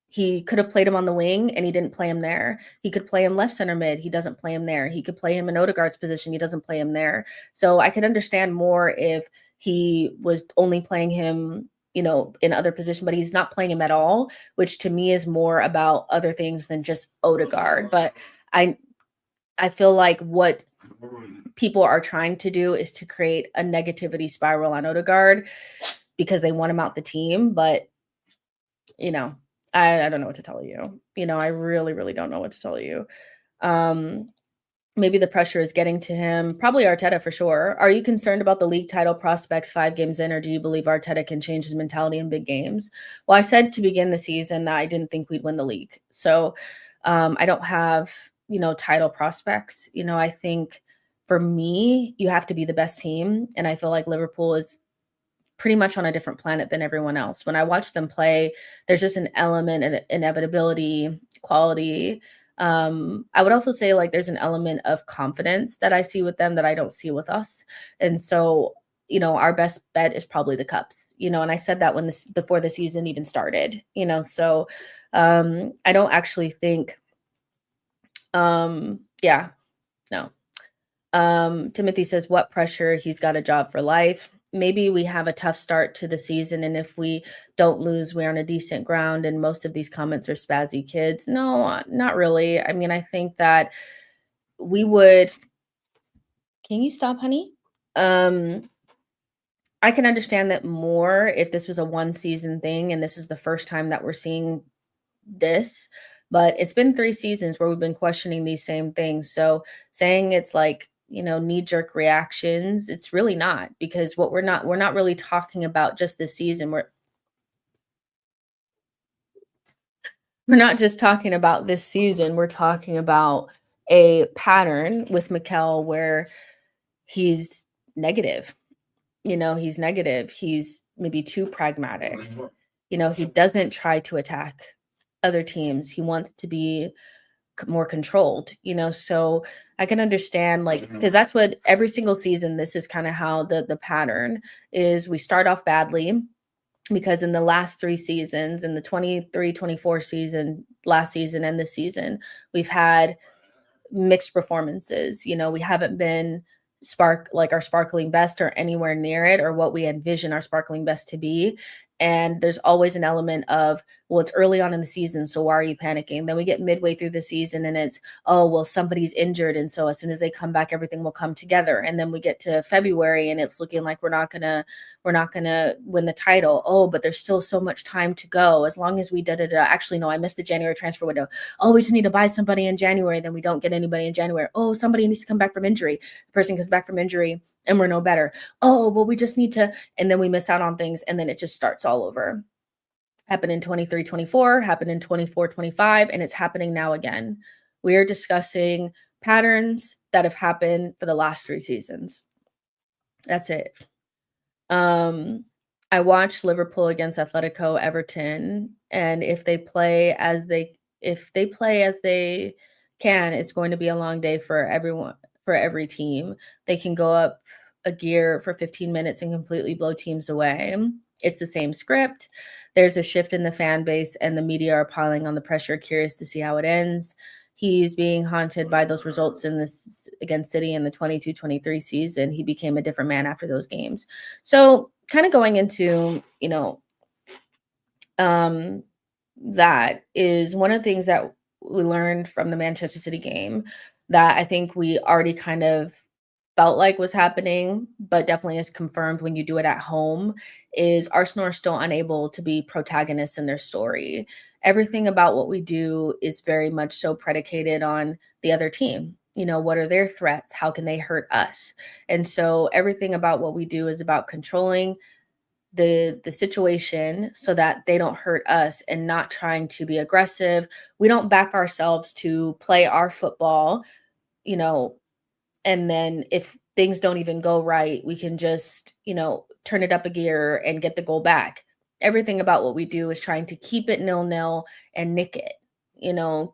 He could have played him on the wing, and he didn't play him there. He could play him left center mid. He doesn't play him there. He could play him in Odegaard's position. He doesn't play him there. So I could understand more if he was only playing him, in other position, but he's not playing him at all, which to me is more about other things than just Odegaard. But I feel like what people are trying to do is to create a negativity spiral on Odegaard because they want him out the team. But, I don't know what to tell you. I really, really don't know what to tell you. Um, Maybe the pressure is getting to him. Probably Arteta for sure. Are you concerned about the league title prospects 5 games in, or do you believe Arteta can change his mentality in big games? Well, I said to begin the season that I didn't think we'd win the league. So I don't have, title prospects. I think for me, you have to be the best team. And I feel like Liverpool is pretty much on a different planet than everyone else. When I watch them play, there's just an element and inevitability, quality. I would also say like there's an element of confidence that I see with them that I don't see with us. And so, our best bet is probably the cups, and I said that when this before the season even started, so I don't actually think yeah, no. Timothy says, what pressure? He's got a job for life. Maybe we have a tough start to the season, and if we don't lose, we're on a decent ground. And most of these comments are spazzy kids. No, not really. I mean, I think that we would. Can you stop, honey? I can understand that more if this was a one season thing and this is the first time that we're seeing this, but it's been 3 seasons where we've been questioning these same things. So saying it's like, knee jerk reactions, it's really not, because we're not really talking about just this season. We're not just talking about this season. We're talking about a pattern with Mikel where he's negative. He's negative. He's maybe too pragmatic. He doesn't try to attack other teams. He wants to be more controlled, so I can understand, like, because that's what every single season, this is kind of how the pattern is. We start off badly because in the last 3 seasons, in the 23-24 season, last season and this season, we've had mixed performances. We haven't been our sparkling best or anywhere near it or what we envision our sparkling best to be. And there's always an element of, well, it's early on in the season, so why are you panicking? Then we get midway through the season and it's, oh, well, somebody's injured. And so as soon as they come back, everything will come together. And then we get to February and it's looking like we're not gonna win the title. Oh, but there's still so much time to go. As long as we actually, no, I missed the January transfer window. Oh, we just need to buy somebody in January. Then we don't get anybody in January. Oh, somebody needs to come back from injury. The person comes back from injury and we're no better. Oh, well, we just need to, and then we miss out on things. And then it just starts all over. Happened in 23-24, happened in 24-25, and it's happening now again. We are discussing patterns that have happened for the last 3 seasons. That's it. I watched Liverpool against Atletico Everton, and if they play as they can, it's going to be a long day for everyone, for every team. They can go up a gear for 15 minutes and completely blow teams away. It's the same script. There's a shift in the fan base, and the media are piling on the pressure, curious to see how it ends. He's being haunted by those results in this against City in the 22-23 season. He became a different man after those games. So kind of going into, that is one of the things that we learned from the Manchester City game that I think we already kind of felt like was happening, but definitely is confirmed when you do it at home, is Arsenal are still unable to be protagonists in their story. Everything about what we do is very much so predicated on the other team. What are their threats? How can they hurt us? And so everything about what we do is about controlling the situation so that they don't hurt us and not trying to be aggressive. We don't back ourselves to play our football, you know, and then if things don't even go right, we can just, turn it up a gear and get the goal back. Everything about what we do is trying to keep it 0-0 and nick it.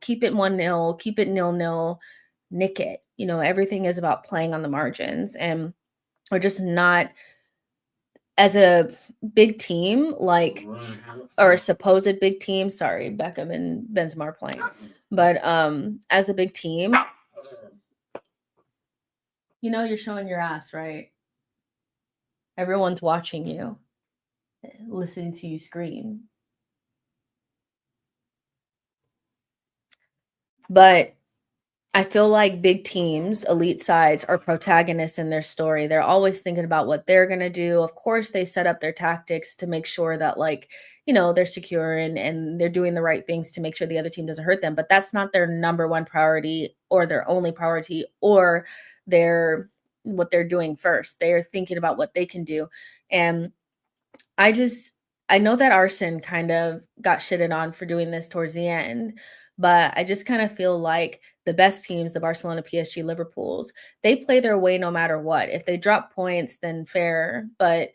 Keep it 1-0, keep it 0-0, nick it. Everything is about playing on the margins, and we're just not, as a big team, like, or a supposed big team. Sorry, Beckham and Benzema are playing, but as a big team, you're showing your ass, right? Everyone's watching you, listening to you scream. But I feel like big teams, elite sides, are protagonists in their story. They're always thinking about what they're gonna do. Of course, they set up their tactics to make sure that, like, they're secure and they're doing the right things to make sure the other team doesn't hurt them. But that's not their number one priority or their only priority or their what they're doing first. They are thinking about what they can do. And I just I know that Arson kind of got shitted on for doing this towards the end, but I just kind of feel like the best teams, the Barcelona, PSG, Liverpools, they play their way no matter what. If they drop points, then fair, but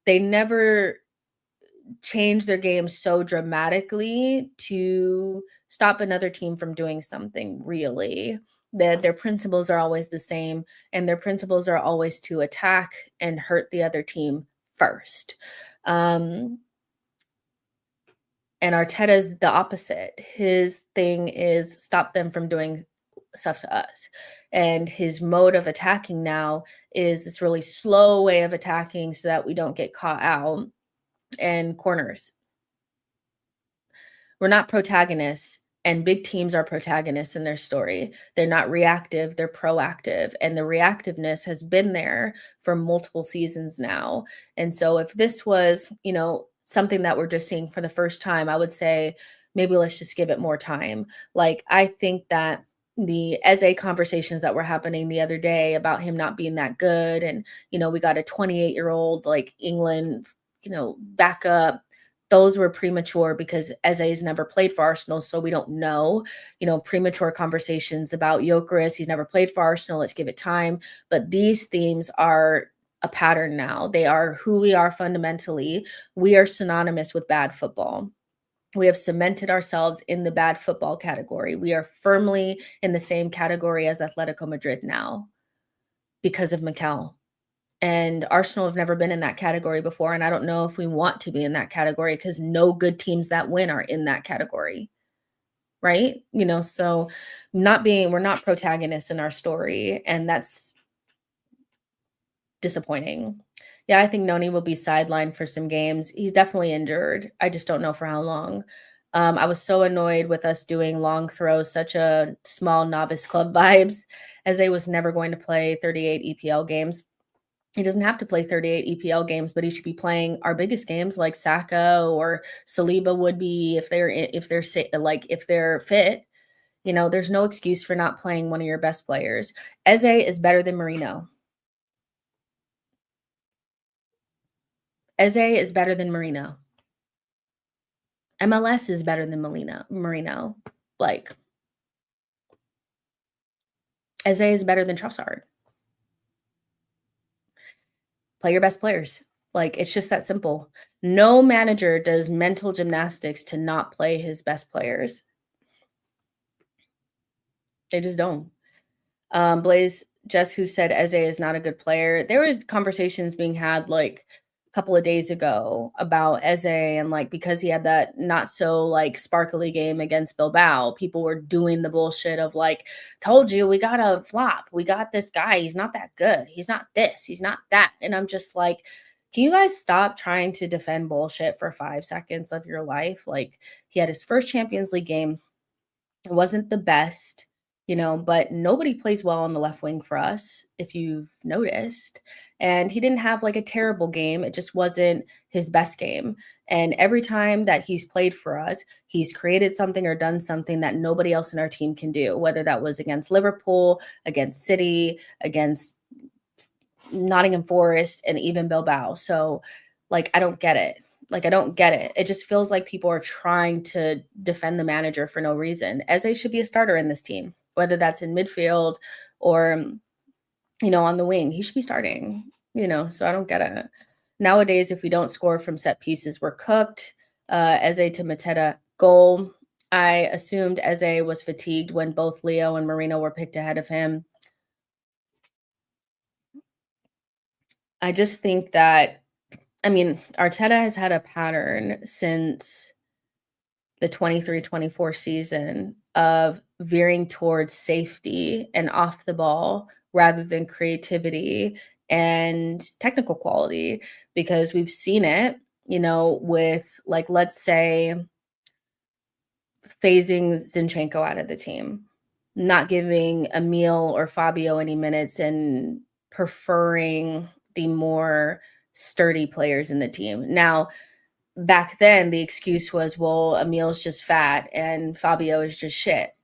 they never change their game so dramatically to stop another team from doing something really. That their principles are always the same, and their principles are always to attack and hurt the other team first. Um, and Arteta's the opposite. His thing is stop them from doing stuff to us. And his mode of attacking now is this really slow way of attacking so that we don't get caught out and corners. We're not protagonists, and big teams are protagonists in their story. They're not reactive, they're proactive, and the reactiveness has been there for multiple seasons now. And so if this was, something that we're just seeing for the first time, I would say maybe let's just give it more time. Like I think that the Eze conversations that were happening the other day about him not being that good, and we got a 28-year-old like England, backup, those were premature because Eze's never played for Arsenal, so we don't know. Premature conversations about Gyökeres, he's never played for Arsenal, let's give it time. But these themes are a pattern now. They are who we are fundamentally. We are synonymous with bad football. We have cemented ourselves in the bad football category. We are firmly in the same category as Atletico Madrid now because of Mikel. And Arsenal have never been in that category before, and I don't know if we want to be in that category because no good teams that win are in that category, right? So we're not protagonists in our story, and that's disappointing. Yeah, I think Noni will be sidelined for some games. He's definitely injured. I just don't know for how long. I was so annoyed with us doing long throws, such a small novice club vibes, as they was never going to play 38 EPL games. He doesn't have to play 38 EPL games, but he should be playing our biggest games like Saka or Saliba would be if they're fit. There's no excuse for not playing one of your best players. Eze is better than Marino. Eze is better than Marino. MLS is better than Marino. Like, Eze is better than Trossard. Play your best players. Like, it's just that simple. No manager does mental gymnastics to not play his best players. They just don't. Blaze Jess, who said Eze is not a good player. There was conversations being had like a couple of days ago about Eze, and like because he had that not so like sparkly game against Bilbao, people were doing the bullshit of like, told you we got a flop. We got this guy. He's not that good. He's not this. He's not that. And I'm just like, can you guys stop trying to defend bullshit for 5 seconds of your life? Like he had his first Champions League game. It wasn't the best, but nobody plays well on the left wing for us, if you've noticed. And he didn't have like a terrible game. It just wasn't his best game. And every time that he's played for us, he's created something or done something that nobody else in our team can do, whether that was against Liverpool, against City, against Nottingham Forest, and even Bilbao. So, like, I don't get it. Like, I don't get it. It just feels like people are trying to defend the manager for no reason. Eze should be a starter in this team, whether that's in midfield or, on the wing. He should be starting, so I don't get it. Nowadays, if we don't score from set pieces, we're cooked. Eze to Mateta goal. I assumed Eze was fatigued when both Leo and Marino were picked ahead of him. I just think that, Arteta has had a pattern since the 23-24 season of veering towards safety and off the ball rather than creativity and technical quality, because we've seen it, with like, let's say, phasing Zinchenko out of the team. not giving Emil or Fabio any minutes and preferring the more sturdy players in the team. Now, back then, the excuse was, well, Emil's just fat and Fabio is just shit.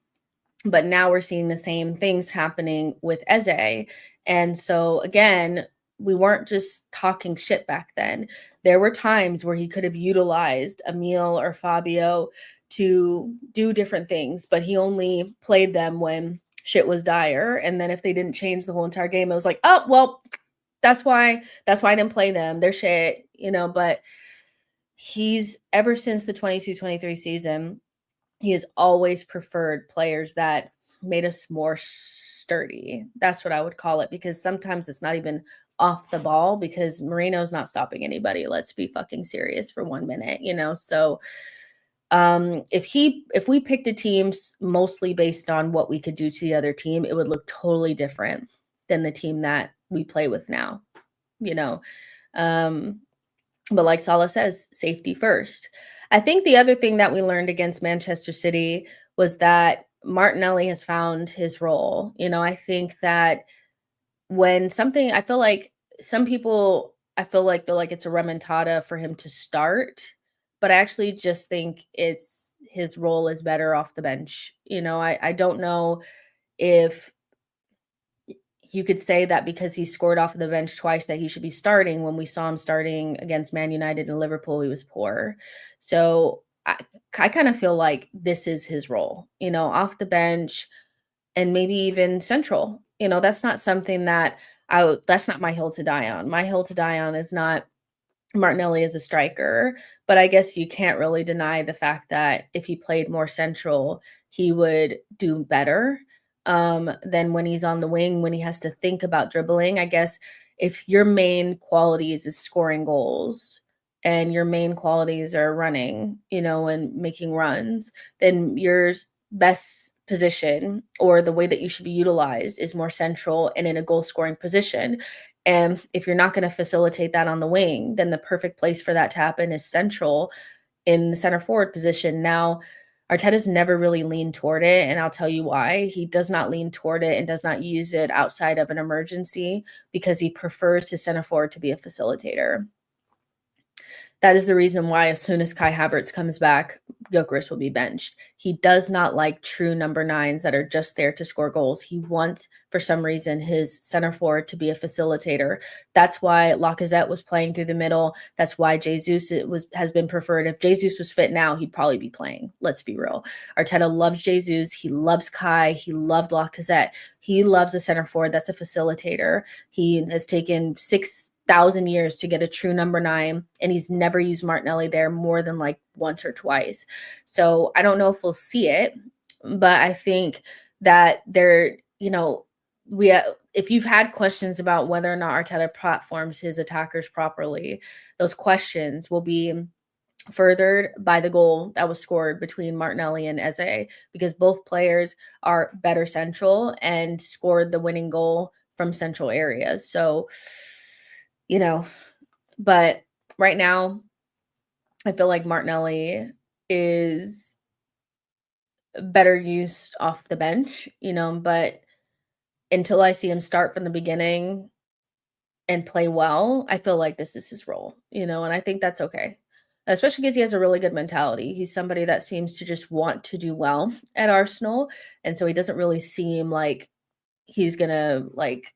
But now we're seeing the same things happening with Eze. And so, again, we weren't just talking shit back then. There were times where he could have utilized Emil or Fabio to do different things, but he only played them when shit was dire. And then if they didn't change the whole entire game, it was like, oh, well, that's why I didn't play them. They're shit, but he's ever since the 22-23 season, he has always preferred players that made us more sturdy. That's what I would call it, because sometimes it's not even off the ball, because Moreno's not stopping anybody. Let's be fucking serious for 1 minute, So if we picked a team mostly based on what we could do to the other team, it would look totally different than the team that we play with now, But like Salah says, safety first. I think the other thing that we learned against Manchester City was that Martinelli has found his role. I think that I feel like some people, feel like it's a remontada for him to start, but I actually just think it's his role is better off the bench. I don't know if you could say that because he scored off of the bench twice that he should be starting. When we saw him starting against Man United and Liverpool, he was poor. So I kind of feel like this is his role, off the bench and maybe even central. That's not something that that's not my hill to die on. My hill to die on is not Martinelli as a striker, but I guess you can't really deny the fact that if he played more central, he would do better than when he's on the wing, when he has to think about dribbling. I guess if your main qualities is scoring goals and your main qualities are running, and making runs, then your best position or the way that you should be utilized is more central and in a goal scoring position. And if you're not going to facilitate that on the wing, then the perfect place for that to happen is central in the center forward position. Now, Arteta's never really leaned toward it, and I'll tell you why. He does not lean toward it and does not use it outside of an emergency, because he prefers his center forward to be a facilitator. That is the reason why as soon as Kai Havertz comes back, Gyökeres will be benched. He does not like true number 9s that are just there to score goals. He wants, for some reason, his center forward to be a facilitator. That's why Lacazette was playing through the middle. That's why Jesus has been preferred. If Jesus was fit now, he'd probably be playing. Let's be real. Arteta loves Jesus. He loves Kai. He loved Lacazette. He loves a center forward that's a facilitator. He has taken 6,000 years to get a true number 9, and he's never used Martinelli there more than like once or twice. So I don't know if we'll see it, but I think that if you've had questions about whether or not Arteta platforms his attackers properly, those questions will be furthered by the goal that was scored between Martinelli and Eze, because both players are better central and scored the winning goal from central areas. So, but right now, I feel like Martinelli is better used off the bench, but until I see him start from the beginning and play well, I feel like this is his role, and I think that's okay. Especially because he has a really good mentality. He's somebody that seems to just want to do well at Arsenal, and so he doesn't really seem like he's gonna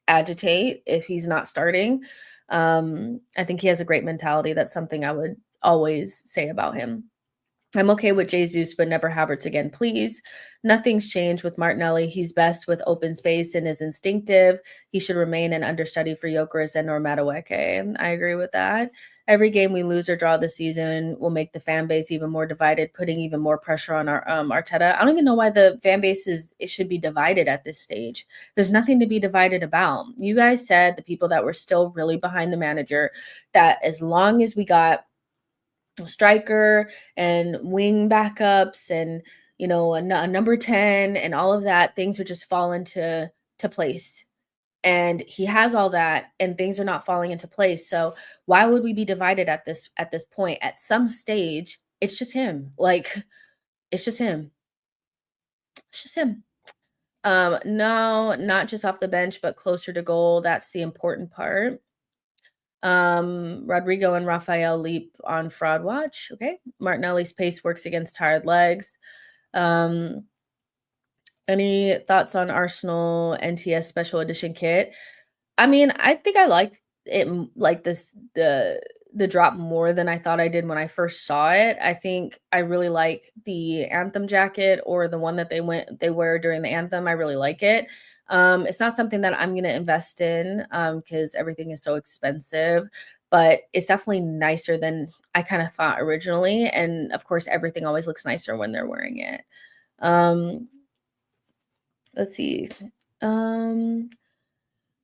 agitate if he's not starting. I think he has a great mentality. That's something I would always say about him. I'm okay with Jesus, but never Havertz again, please. Nothing's changed with Martinelli. He's best with open space and is instinctive. He should remain an understudy for Gyökeres and Madueke. I agree with that. Every game we lose or draw this season will make the fan base even more divided, putting even more pressure on our Arteta. I don't even know why the fan base it should be divided at this stage. There's nothing to be divided about. You guys said, the people that were still really behind the manager, that as long as we got striker and wing backups and a number 10 and all of that, things would just fall into place. And he has all that and things are not falling into place. So why would we be divided at this point? At some stage, it's just him. It's just him. No, not just off the bench, but closer to goal. That's the important part. Rodrigo and Raphael leap on fraud watch. Okay. Martinelli's pace works against tired legs. Um, any thoughts on Arsenal NTS special edition kit? I mean, I think I like it like this the drop more than I thought I did when I first saw it. I think I really like the anthem jacket or the one that they wear during the anthem. I really like it. It's not something that I'm gonna invest in because everything is so expensive, but it's definitely nicer than I kind of thought originally. And of course, everything always looks nicer when they're wearing it. Um, let's see. Um,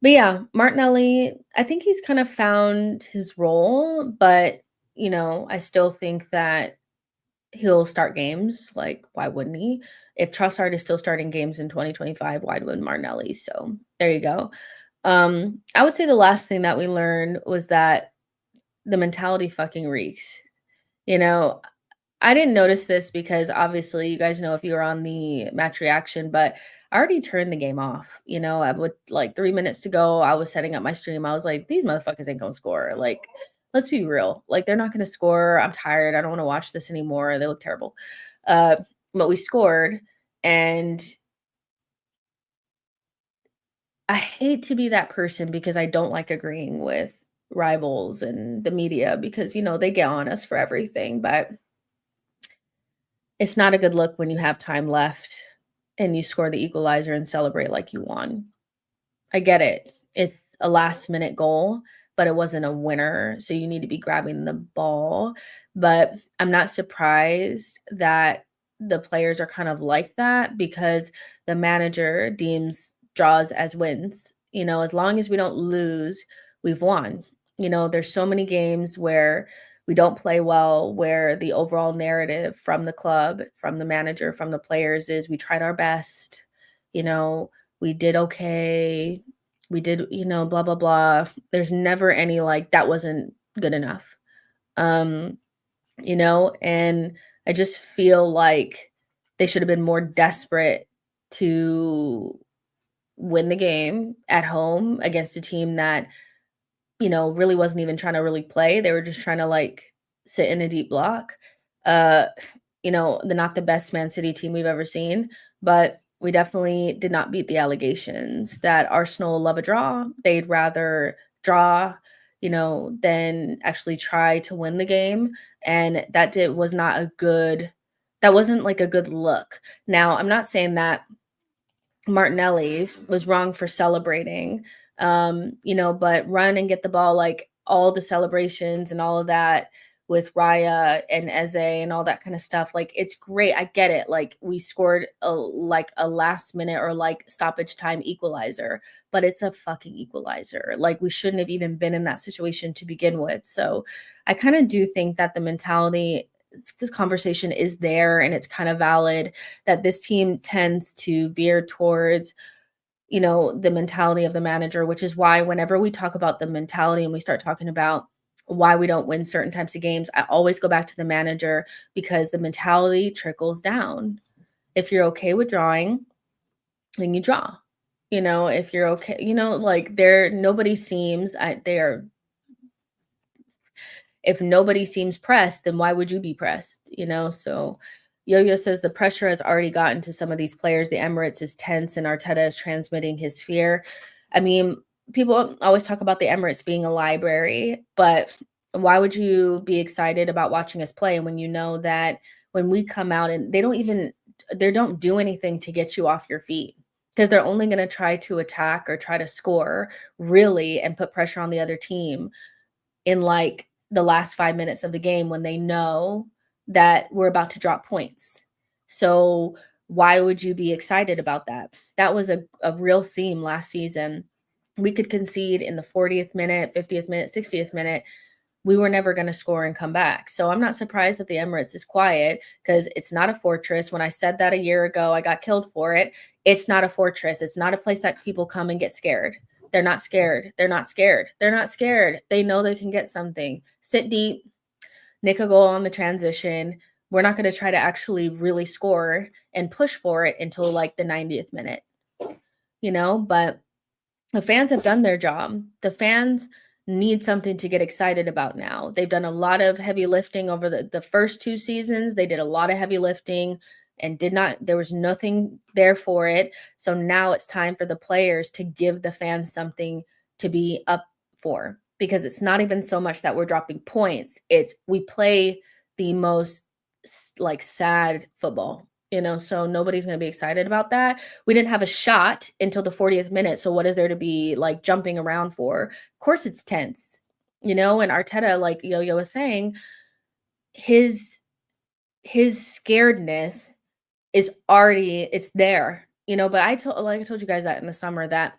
but yeah, Martinelli, I think he's kind of found his role, but I still think that he'll start games. Like, why wouldn't he? If Trossard is still starting games in 2025, why wouldn't Martinelli? So there you go. I would say the last thing that we learned was that the mentality fucking reeks. You know, I didn't notice this because obviously you guys know if you were on the match reaction, but I already turned the game off. I would like 3 minutes to go. I was setting up my stream. I was like, these motherfuckers ain't gonna score. Like, let's be real. Like, they're not gonna score. I'm tired. I don't want to watch this anymore. They look terrible. Uh, but we scored, and I hate to be that person because I don't like agreeing with rivals and the media because they get on us for everything. But it's not a good look when you have time left and you score the equalizer and celebrate like you won. I get it. It's a last minute goal, but it wasn't a winner. So you need to be grabbing the ball. But I'm not surprised that the players are kind of like that because the manager deems draws as wins. As long as we don't lose, we've won. There's so many games where we don't play well, where the overall narrative from the club, from the manager, from the players is we tried our best, we did okay, we did, blah, blah, blah. There's never any like that wasn't good enough. Um, and I just feel like they should have been more desperate to win the game at home against a team that really wasn't even trying to really play. They were just trying to like sit in a deep block. Uh, the not the best Man City team we've ever seen, but we definitely did not beat the allegations that Arsenal love a draw. They'd rather draw, than actually try to win the game. And that wasn't like a good look. Now, I'm not saying that Martinelli was wrong for celebrating, but run and get the ball, like all the celebrations and all of that with Raya and Eze and all that kind of stuff. Like, it's great. I get it. Like, we scored a last minute or like stoppage time equalizer, but it's a fucking equalizer. Like, we shouldn't have even been in that situation to begin with. So I kind of do think that the mentality conversation is there and it's kind of valid that this team tends to veer towards the mentality of the manager, which is why whenever we talk about the mentality and we start talking about why we don't win certain types of games, I always go back to the manager because the mentality trickles down. If you're okay with drawing, then you draw. If you're okay, like nobody seems they are if nobody seems pressed, then why would you be pressed? So Yo-Yo says the pressure has already gotten to some of these players. The Emirates is tense and Arteta is transmitting his fear. I mean, people always talk about the Emirates being a library, but why would you be excited about watching us play when you know that when we come out and they don't do anything to get you off your feet? Because they're only going to try to attack or try to score really and put pressure on the other team in like the last 5 minutes of the game when they know that we're about to drop points. So why would you be excited about that? That was a real theme last season. We could concede in the 40th minute, 50th minute, 60th minute. We were never going to score and come back. So I'm not surprised that the Emirates is quiet because it's not a fortress. When I said that a year ago, I got killed for it. It's not a fortress. It's not a place that people come and get scared. They're not scared. They're not scared. They're not scared. They know they can get something. Sit deep, nick a goal on the transition. We're not going to try to actually really score and push for it until like the 90th minute. but the fans have done their job. The fans need something to get excited about now. They've done a lot of heavy lifting over the first 2 seasons. They did a lot of heavy lifting and there was nothing there for it. So now it's time for the players to give the fans something to be up for, because it's not even so much that we're dropping points. It's we play the most sad football, so nobody's going to be excited about that. We didn't have a shot until the 40th minute. So what is there to be jumping around for? Of course it's tense, and Arteta, like Yo-Yo was saying, his scaredness is already, it's there, but I told you guys that in the summer, that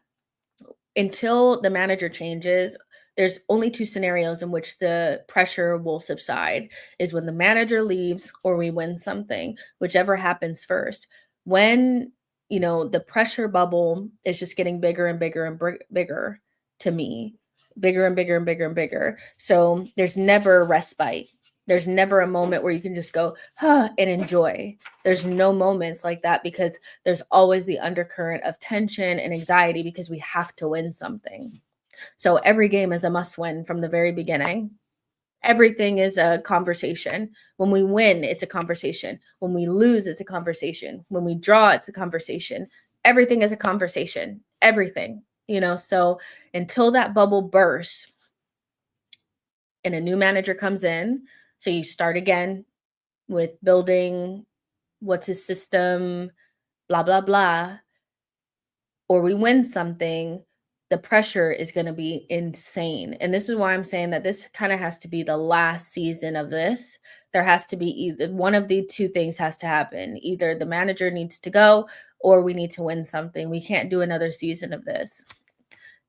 until the manager changes, there's only 2 scenarios in which the pressure will subside, is when the manager leaves or we win something, whichever happens first. When, the pressure bubble is just getting bigger and bigger and bigger to me, bigger and bigger and bigger and bigger. So there's never respite. There's never a moment where you can just go, and enjoy. There's no moments like that, because there's always the undercurrent of tension and anxiety, because we have to win something. So every game is a must win from the very beginning. Everything is a conversation. When we win, it's a conversation. When we lose, it's a conversation. When we draw, it's a conversation. Everything is a conversation. Everything, so until that bubble bursts and a new manager comes in, so you start again with building what's his system, blah, blah, blah, or we win something, the pressure is going to be insane. And this is why I'm saying that this kind of has to be the last season of this. There has to be either one of the 2 things has to happen. Either the manager needs to go or we need to win something. We can't do another season of this.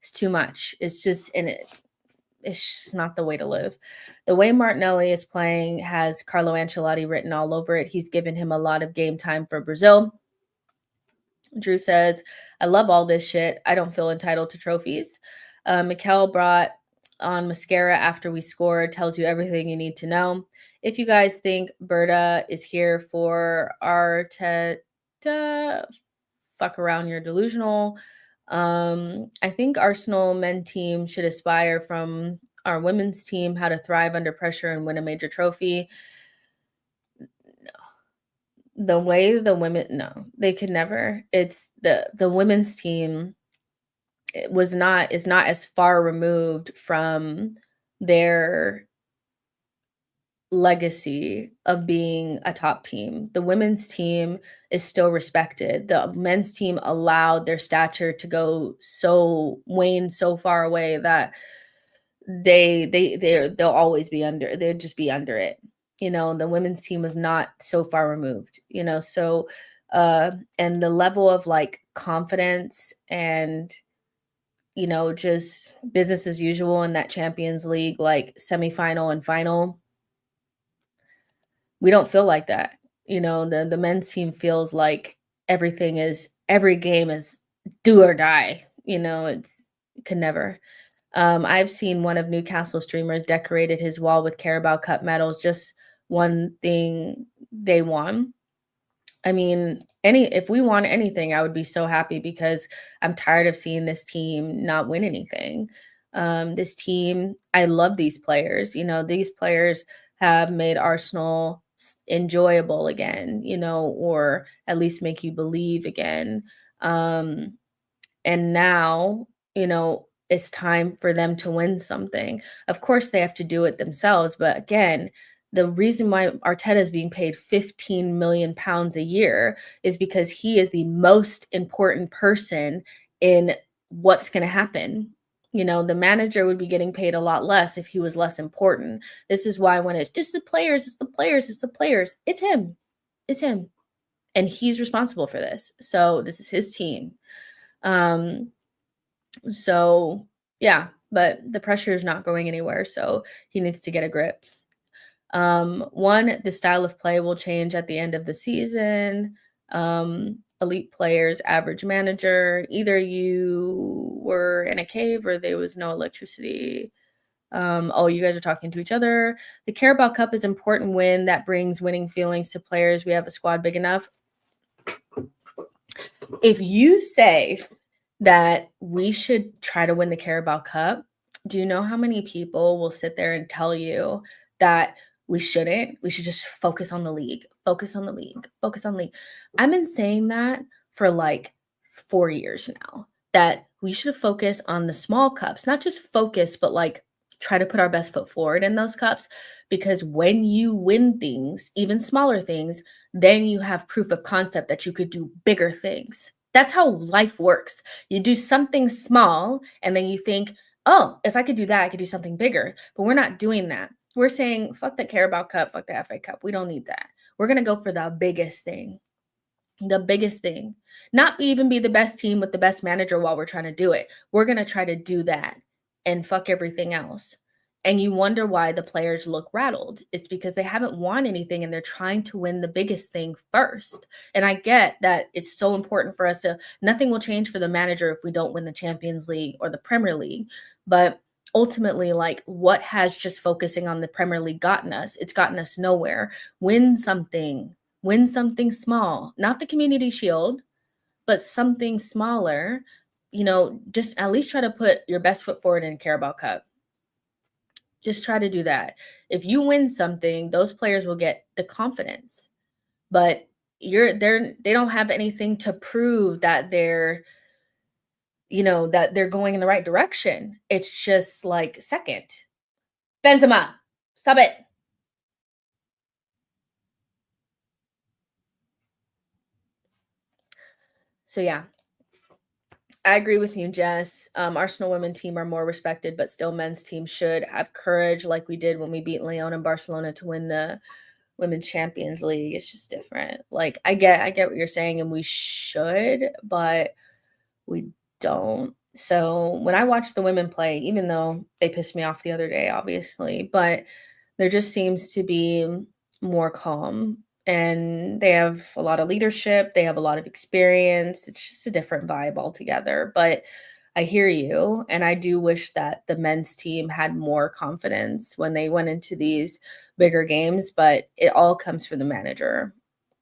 It's too much. It's just it's just not the way to live. The way Martinelli is playing has Carlo Ancelotti written all over it. He's given him a lot of game time for Brazil. Drew says, I love all this shit. I don't feel entitled to trophies. Mikel brought on mascara after we scored. Tells you everything you need to know. If you guys think Berta is here for Arteta, fuck around, you're delusional. I think Arsenal men team should aspire from our women's team how to thrive under pressure and win a major trophy. The way the women, no, they could never. It's the women's team is not as far removed from their legacy of being a top team. The women's team is still respected. The men's team allowed their stature to go wane so far away that they'll always be under, they'll just be under it. The women's team was not so far removed, so and the level of confidence and just business as usual in that Champions League semifinal and final, we don't feel like that. The men's team feels like every game is do or die. It could never. I've seen one of Newcastle streamers decorated his wall with Carabao Cup medals, just one thing they won. I mean, if we won anything, I would be so happy, because I'm tired of seeing this team not win anything. This team, I love these players. These players have made Arsenal enjoyable again, or at least make you believe again. And now, it's time for them to win something. Of course, they have to do it themselves. But again, the reason why Arteta is being paid £15 million a year is because he is the most important person in what's going to happen. The manager would be getting paid a lot less if he was less important. This is why when it's just the players, it's the players, it's the players, it's him. It's him. And he's responsible for this. So this is his team. So yeah, but the pressure is not going anywhere. So he needs to get a grip. The style of play will change at the end of the season. Elite players, average manager. Either you were in a cave or there was no electricity. You guys are talking to each other. The Carabao Cup is an important win that brings winning feelings to players. We have a squad big enough. If you say that we should try to win the Carabao Cup. Do you know how many people will sit there and tell you that we shouldn't? We should just focus on the league, focus on the league, focus on the league. I've been saying that for like 4 years now, that we should focus on the small cups, not just focus, but like try to put our best foot forward in those cups. Because when you win things, even smaller things, then you have proof of concept that you could do bigger things. That's how life works. You do something small and then you think, oh, if I could do that, I could do something bigger. But we're not doing that. We're saying, fuck the Carabao Cup, fuck the FA Cup. We don't need that. We're going to go for the biggest thing. The biggest thing. Not even be the best team with the best manager while we're trying to do it. We're going to try to do that and fuck everything else. And you wonder why the players look rattled. It's because they haven't won anything and they're trying to win the biggest thing first. And I get that it's so important for us to, nothing will change for the manager if we don't win the Champions League or the Premier League. But ultimately, like, what has just focusing on the Premier League gotten us? It's gotten us nowhere. Win something small, not the Community Shield, but something smaller. Just at least try to put your best foot forward in Carabao Cup. Just try to do that. If you win something, those players will get the confidence. But they don't have anything to prove that they're going in the right direction. It's just like, second. Benzema, stop it. So yeah, I agree with you, Jess. Arsenal women team are more respected, but still men's team should have courage like we did when we beat Lyon and Barcelona to win the Women's Champions League. It's just different. Like, I get what you're saying, and we should, but we don't. So when I watch the women play, even though they pissed me off the other day, obviously, but there just seems to be more calm, and they have a lot of leadership. They have a lot of experience. It's just a different vibe altogether. But I hear you. And I do wish that the men's team had more confidence when they went into these bigger games, but it all comes from the manager.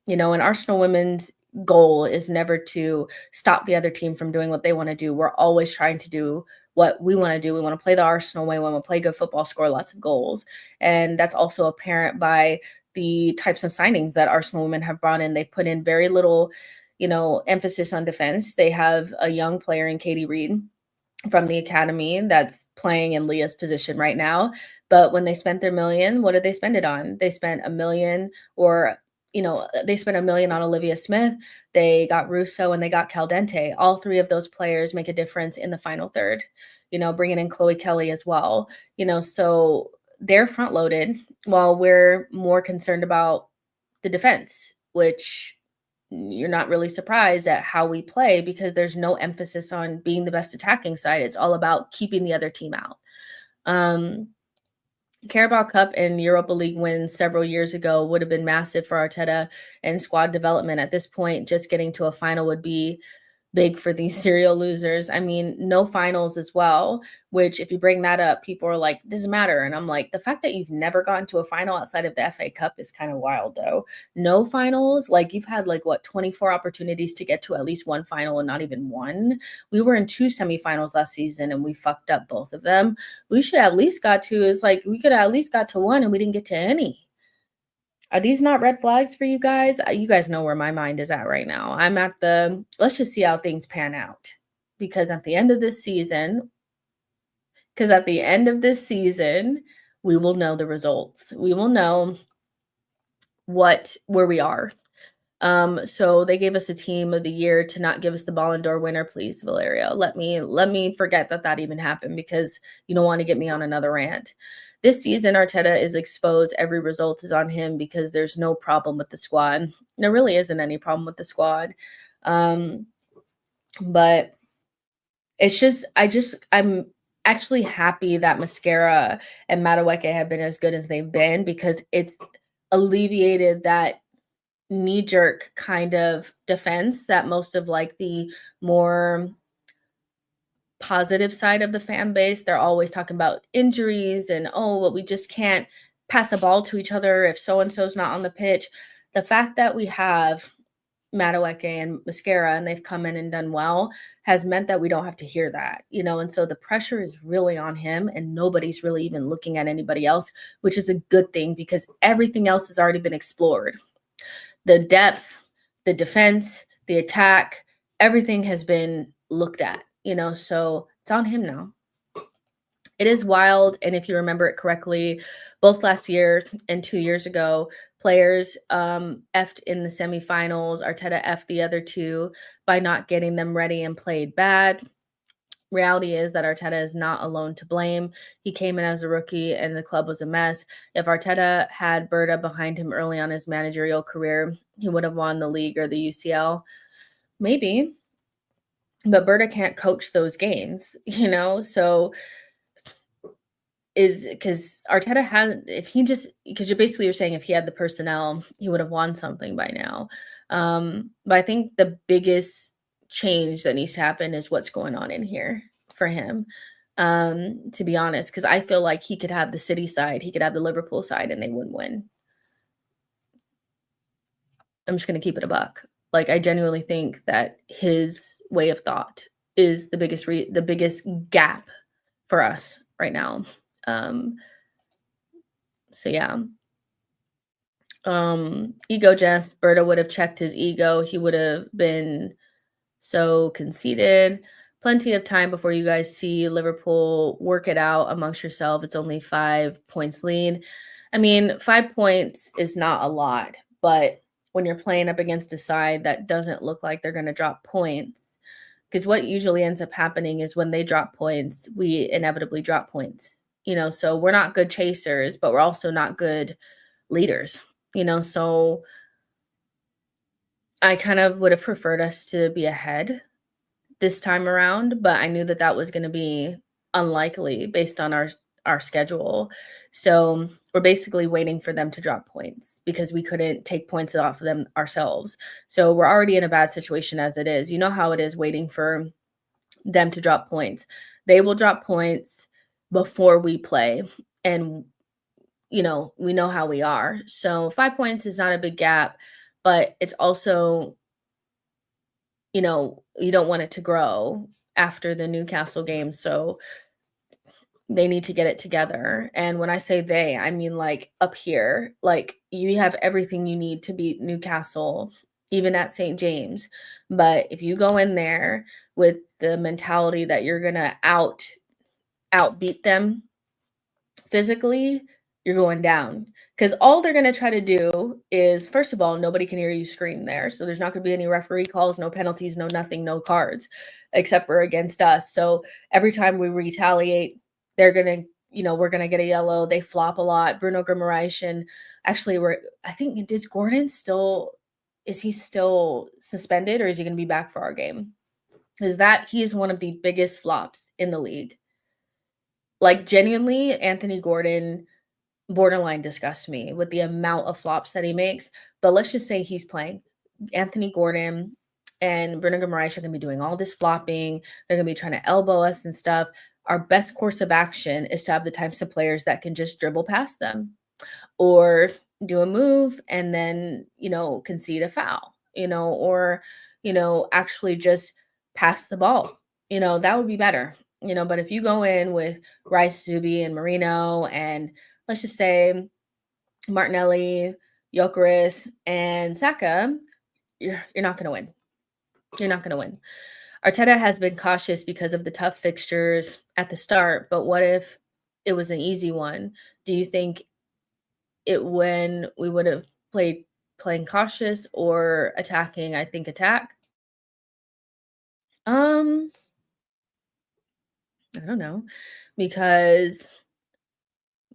And Arsenal women's goal is never to stop the other team from doing what they want to do. We're always trying to do what we want to do. We want to play the Arsenal way. We want to play good football, score lots of goals. And that's also apparent by the types of signings that Arsenal women have brought in. They've put in very little, emphasis on defense. They have a young player in Katie Reed from the academy that's playing in Leah's position right now. But when they spent their $1 million, what did they spend it on? They spent $1 million, or they spent $1 million on Olivia Smith. They got Russo and they got Caldente. All three of those players make a difference in the final third, bringing in Chloe Kelly as well. So they're front loaded while we're more concerned about the defense, which you're not really surprised at how we play because there's no emphasis on being the best attacking side. It's all about keeping the other team out. Carabao Cup and Europa League wins several years ago would have been massive for Arteta and squad development. At this point, just getting to a final would be big for these serial losers. I mean, no finals as well, which if you bring that up, people are like, doesn't matter. And I'm like, the fact that you've never gotten to a final outside of the FA Cup is kind of wild though. No finals, like you've had 24 opportunities to get to at least one final and not even one. We were in 2 semifinals last season and we fucked up both of them. We should at least got to, we could have at least got to one and we didn't get to any. Are these not red flags for you guys? You guys know where my mind is at right now. I'm at let's just see how things pan out. Because at the end of this season, we will know the results. We will know where we are. So they gave us a team of the year to not give us the Ballon d'Or winner, please, Valeria. Let me forget that even happened because you don't want to get me on another rant. This season, Arteta is exposed. Every result is on him because there's no problem with the squad. There really isn't any problem with the squad. But it's just, I'm actually happy that Mascara and Madueke have been as good as they've been because it's alleviated that knee-jerk kind of defense that most of the more positive side of the fan base, they're always talking about injuries and we just can't pass a ball to each other if so-and-so's not on the pitch. The fact that we have Madueke and Mascara, and they've come in and done well, has meant that we don't have to hear that, and so the pressure is really on him, and nobody's really even looking at anybody else, which is a good thing because everything else has already been explored. The depth, the defense, the attack, everything has been looked at, so it's on him now. It is wild, and if you remember it correctly, both last year and 2 years ago, players effed in the semifinals. Arteta effed the other two by not getting them ready and played bad. Reality is that Arteta is not alone to blame. He came in as a rookie and the club was a mess. If Arteta had Berta behind him early on his managerial career, he would have won the league or the UCL. Maybe. But Berta can't coach those games, so is because Arteta has, because you're saying if he had the personnel, he would have won something by now. But I think the biggest change that needs to happen is what's going on in here for him. To be honest, because I feel like he could have the City side, he could have the Liverpool side, and they wouldn't win. I'm just going to keep it a buck. Like, I genuinely think that his way of thought is the biggest gap for us right now. So yeah. Ego Jess, Berta would have checked his ego. He would have been so conceited. Plenty of time before you guys see Liverpool work it out amongst yourself. It's only 5 points lead. I mean, 5 points is not a lot, but when you're playing up against a side that doesn't look like they're going to drop points, because what usually ends up happening is when they drop points, we inevitably drop points. So we're not good chasers, but we're also not good leaders, so I kind of would have preferred us to be ahead this time around, but I knew that that was going to be unlikely based on our schedule. So we're basically waiting for them to drop points because we couldn't take points off of them ourselves. So we're already in a bad situation as it is. You know how it is waiting for them to drop points. They will drop points before we play, and we know how we are. So 5 points is not a big gap, but it's also, you don't want it to grow after the Newcastle game. So they need to get it together. And when I say they, I mean like up here, like you have everything you need to beat Newcastle, even at St. James. But if you go in there with the mentality that you're going to outbeat them physically, you're going down. Because all they're going to try to do is, first of all, nobody can hear you scream there. So there's not going to be any referee calls, no penalties, no nothing, no cards, except for against us. So every time we retaliate, they're going to, we're going to get a yellow. They flop a lot. Bruno Guimaraes, and actually, I think, is he still suspended, or is he going to be back for our game? He is one of the biggest flops in the league. Like, genuinely, Anthony Gordon borderline disgusts me with the amount of flops that he makes. But let's just say he's playing. Anthony Gordon and Bruno Guimaraes are going to be doing all this flopping. They're going to be trying to elbow us and stuff. Our best course of action is to have the types of players that can just dribble past them or do a move and then, concede a foul, or, actually just pass the ball. That would be better. But if you go in with Rice, Zubi, and Marino, and let's just say Martinelli, Gyökeres, and Saka, you're not going to win. You're not going to win. Arteta has been cautious because of the tough fixtures at the start, but what if it was an easy one? Do you think when we would have playing cautious or attacking? I think attack. I don't know, because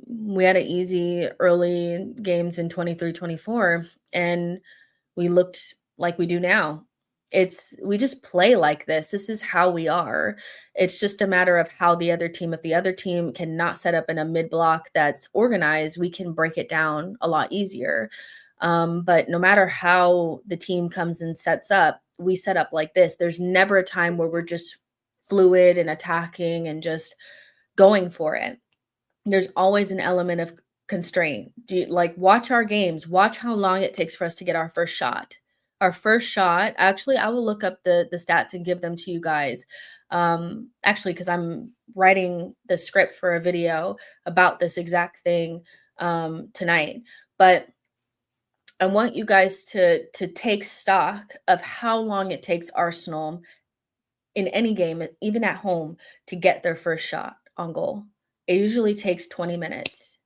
we had an easy early games in 23-24, and we looked like we do now. We just play like this. This is how we are. It's just a matter of how if the other team cannot set up in a mid block that's organized, we can break it down a lot easier. But no matter how the team comes and sets up, we set up like this. There's never a time where we're just fluid and attacking and just going for it. There's always an element of constraint. Watch our games, watch how long it takes for us to get our first shot. our first shot, actually, I will look up the stats and give them to you guys. Actually, because I'm writing the script for a video about this exact thing tonight. But I want you guys to take stock of how long it takes Arsenal in any game, even at home, to get their first shot on goal. It usually takes 20 minutes.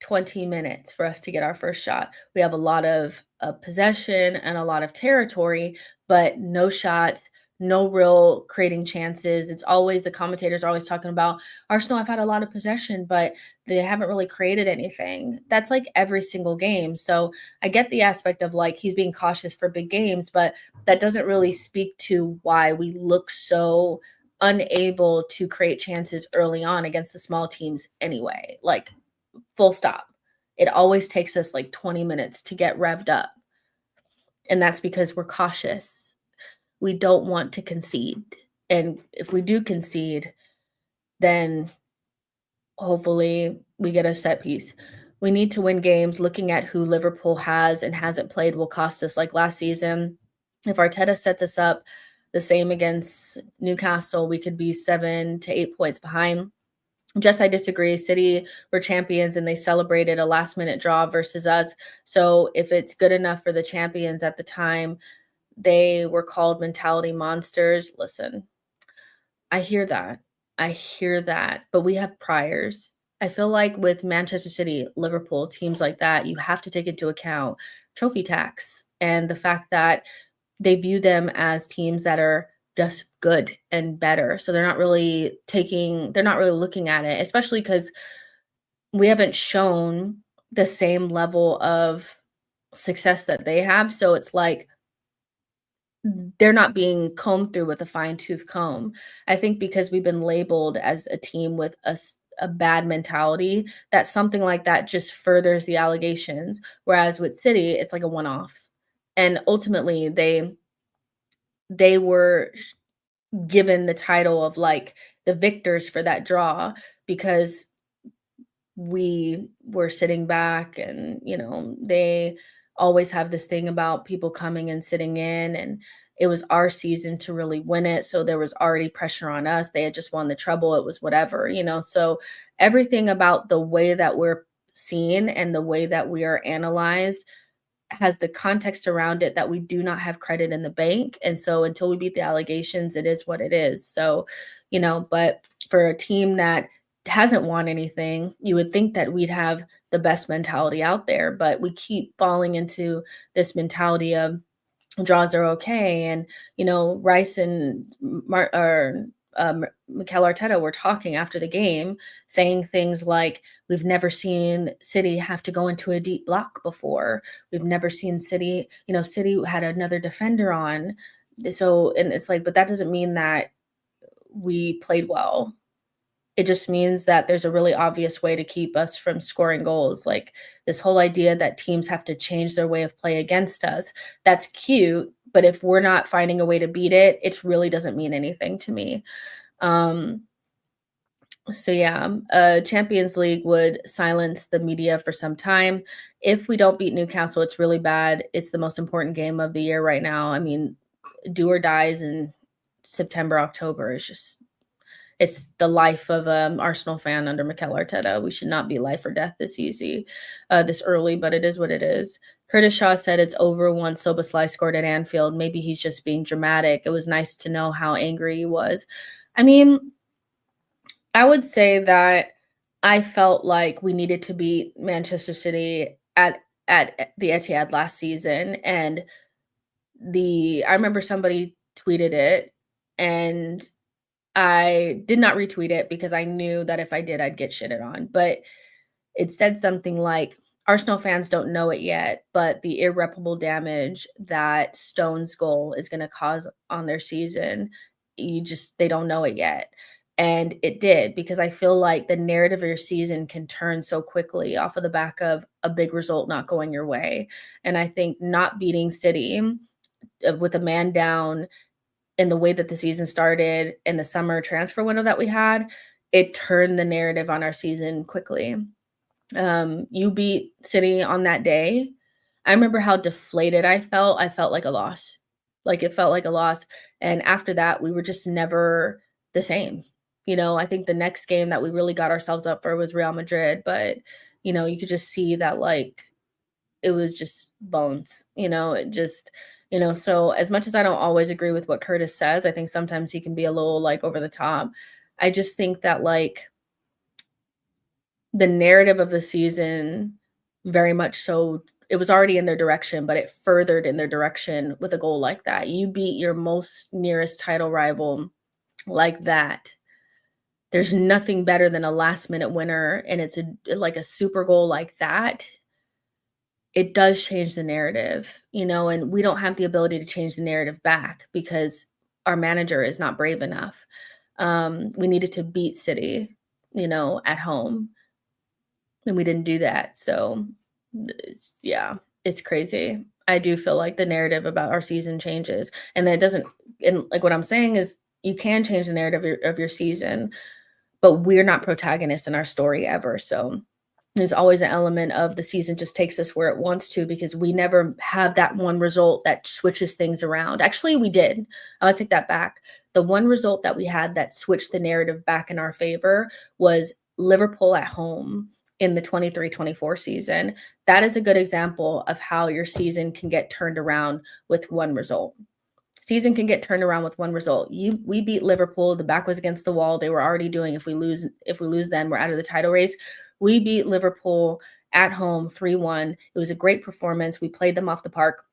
20 minutes for us to get our first shot. We have a lot of possession and a lot of territory, but no shots, no real creating chances. It's always the commentators are always talking about Arsenal have had a lot of possession, but they haven't really created anything. That's like every single game. So I get the aspect of like he's being cautious for big games, but that doesn't really speak to why we look so unable to create chances early on against the small teams anyway. Like, full stop. It always takes us like 20 minutes to get revved up. And that's because we're cautious. We don't want to concede. And if we do concede, then hopefully we get a set piece. We need to win games. Looking at who Liverpool has and hasn't played will cost us, like last season. If Arteta sets us up the same against Newcastle, we could be 7 to 8 points behind. Just I disagree. City were champions and they celebrated a last-minute draw versus us. So if it's good enough for the champions at the time, they were called mentality monsters. Listen, I hear that. I hear that. But we have priors. I feel like with Manchester City, Liverpool, teams like that, you have to take into account trophy tax and the fact that they view them as teams that are just good and better. So they're not really looking at it, especially because we haven't shown the same level of success that they have. So it's like they're not being combed through with a fine-tooth comb. I think because we've been labeled as a team with a bad mentality, that something like that just furthers the allegations. Whereas with City, it's like a one-off. And ultimately, they were given the title of like the victors for that draw because we were sitting back and they always have this thing about people coming and sitting in, and it was our season to really win it, so there was already pressure on us. They had just won the treble. It was whatever, so everything about the way that we're seen and the way that we are analyzed has the context around it that we do not have credit in the bank. And so until we beat the allegations, it is what it is. So, but for a team that hasn't won anything, you would think that we'd have the best mentality out there, but we keep falling into this mentality of draws are okay. And, Rice and Mikel Arteta were talking after the game, saying things like, we've never seen City have to go into a deep block before. We've never seen City, City had another defender on. So, and it's like, but that doesn't mean that we played well. It just means that there's a really obvious way to keep us from scoring goals. Like this whole idea that teams have to change their way of play against us. That's cute, but if we're not finding a way to beat it, it really doesn't mean anything to me. So yeah, Champions League would silence the media for some time. If we don't beat Newcastle, it's really bad. It's the most important game of the year right now. I mean, do or dies in September, October is just, it's the life of an Arsenal fan under Mikel Arteta. We should not be life or death this early, but it is what it is. Curtis Shaw said it's over once Szoboszlai scored at Anfield. Maybe he's just being dramatic. It was nice to know how angry he was. I mean, I would say that I felt like we needed to beat Manchester City at the Etihad last season. And I remember somebody tweeted it, and I did not retweet it because I knew that if I did, I'd get shitted on. But it said something like, Arsenal fans don't know it yet, but the irreparable damage that Stone's goal is going to cause on their season, they don't know it yet. And it did, because I feel like the narrative of your season can turn so quickly off of the back of a big result not going your way. And I think not beating City with a man down in the way that the season started in the summer transfer window that we had, it turned the narrative on our season quickly. You beat City on that day. I remember how deflated I felt. I felt like a loss. Like, it felt like a loss, and after that, we were just never the same. I think the next game that we really got ourselves up for was Real Madrid, but, you could just see that, like, it was just bones, it just so as much as I don't always agree with what Curtis says, I think sometimes he can be a little, like, over the top. I just think that, like, the narrative of the season very much so it was already in their direction, but it furthered in their direction with a goal like that. You beat your most nearest title rival like that. There's nothing better than a last minute winner, and it's like a super goal like that. It does change the narrative, and we don't have the ability to change the narrative back because our manager is not brave enough. We needed to beat City, at home, and we didn't do that. So, yeah, it's crazy. I do feel like the narrative about our season changes, and that doesn't. And like what I'm saying is, you can change the narrative of your season, but we're not protagonists in our story ever. So there's always an element of the season just takes us where it wants to because we never have that one result that switches things around. Actually, we did. I'll take that back. The one result that we had that switched the narrative back in our favor was Liverpool at home in the 23-24 season. That is a good example of how your season can get turned around with one result. Season can get turned around with one result. We beat Liverpool. The back was against the wall. They were already doing if we lose then we're out of the title race. We beat Liverpool at home 3-1. It was a great performance. We played them off the park.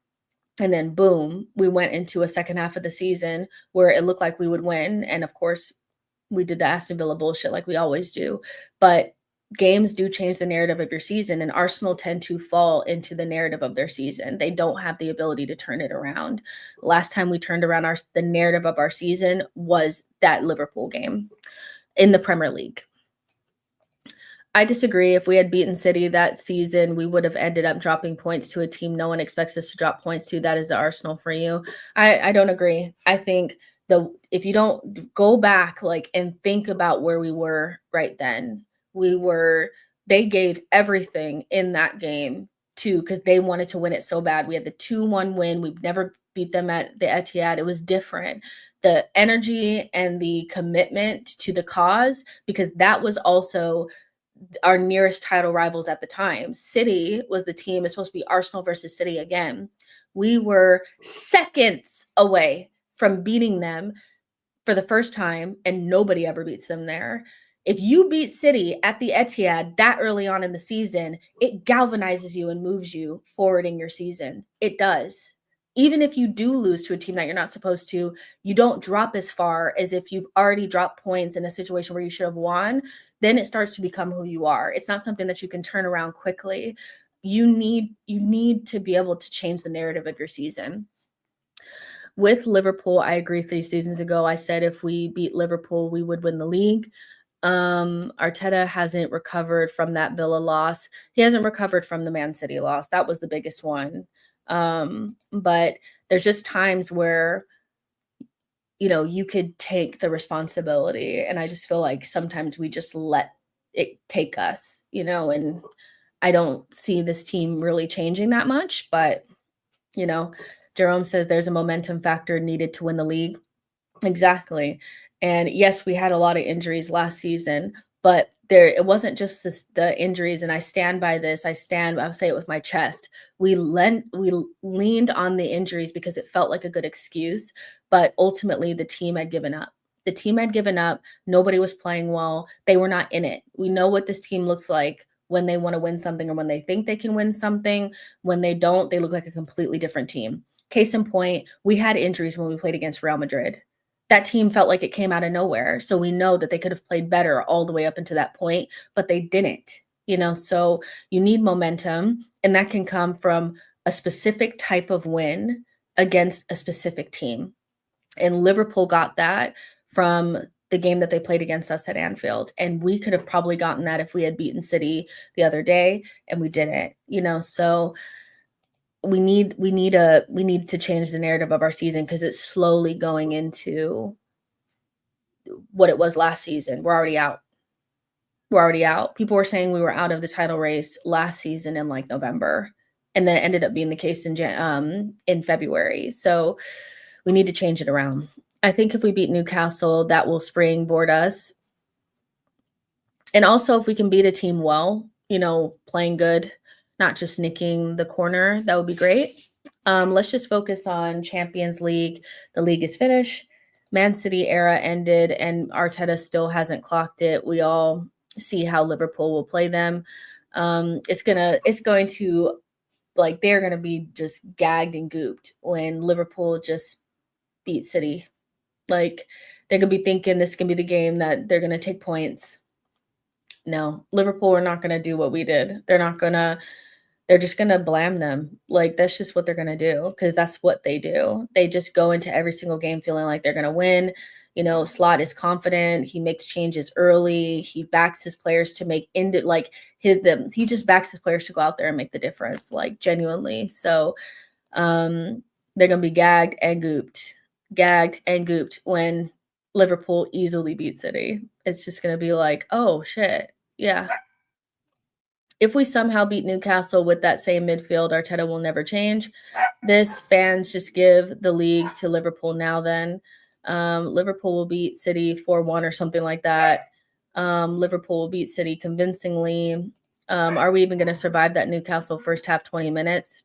And then boom, we went into a second half of the season where it looked like we would win. And of course, we did the Aston Villa bullshit like we always do. But games do change the narrative of your season, and Arsenal tend to fall into the narrative of their season. They don't have the ability to turn it around. Last time we turned around the narrative of our season was that Liverpool game in the Premier League. I disagree. If we had beaten City that season, we would have ended up dropping points to a team no one expects us to drop points to. That is the Arsenal for you. I don't agree. I think if you don't go back and think about where we were right then, they gave everything in that game too because they wanted to win it so bad. We had the 2-1 win. We've never beat them at the Etihad. It was different. The energy and the commitment to the cause, because that was also our nearest title rivals at the time. City was the team. It's supposed to be Arsenal versus City again. We were seconds away from beating them for the first time, and nobody ever beats them there. If you beat City at the Etihad that early on in the season, it galvanizes you and moves you forward in your season. It does. Even if you do lose to a team that you're not supposed to, you don't drop as far as if you've already dropped points in a situation where you should have won. Then it starts to become who you are. It's not something that you can turn around quickly. You need to be able to change the narrative of your season. With Liverpool, I agree 3 seasons ago, I said if we beat Liverpool, we would win the league. Arteta hasn't recovered from that Villa loss. He hasn't recovered from the Man City loss. That was the biggest one. But there's just times where you could take the responsibility, and I just feel like sometimes we just let it take us, and I don't see this team really changing that much, but Jerome says there's a momentum factor needed to win the league. Exactly. And yes, we had a lot of injuries last season, but it wasn't just the injuries, and I stand by this. I'll say it with my chest. We leaned on the injuries because it felt like a good excuse, but ultimately the team had given up. The team had given up. Nobody was playing well. They were not in it. We know what this team looks like when they want to win something or when they think they can win something. When they don't, they look like a completely different team. Case in point, we had injuries when we played against Real Madrid. That team felt like it came out of nowhere. So we know that they could have played better all the way up until that point, but they didn't, so you need momentum, and that can come from a specific type of win against a specific team. And Liverpool got that from the game that they played against us at Anfield. And we could have probably gotten that if we had beaten City the other day, and we didn't, so we need to change the narrative of our season because it's slowly going into what it was last season. We're already out. People were saying we were out of the title race last season in November. and then it ended up being the case in February. So we need to change it around. I think if we beat Newcastle, that will springboard us. And also, if we can beat a team well, playing good, not just nicking the corner, that would be great. Let's just focus on Champions League. The league is finished. Man City era ended, and Arteta still hasn't clocked it. We all see how Liverpool will play them. It's going to they're going to be just gagged and gooped when Liverpool just beat City. They're going to be thinking this can be the game that they're going to take points. No, Liverpool are not going to do what we did. They're just going to blam them. That's just what they're going to do, because that's what they do. They just go into every single game feeling like they're going to win. Slot is confident. He makes changes early. He backs his players to make he just backs his players to go out there and make the difference, genuinely. So they're going to be gagged and gooped when Liverpool easily beat City. It's just going to be like, oh shit, yeah. If we somehow beat Newcastle with that same midfield, Arteta will never change. This fans just give the league to Liverpool now then. Liverpool will beat City 4-1 or something like that. Liverpool will beat City convincingly. Are we even going to survive that Newcastle first half 20 minutes?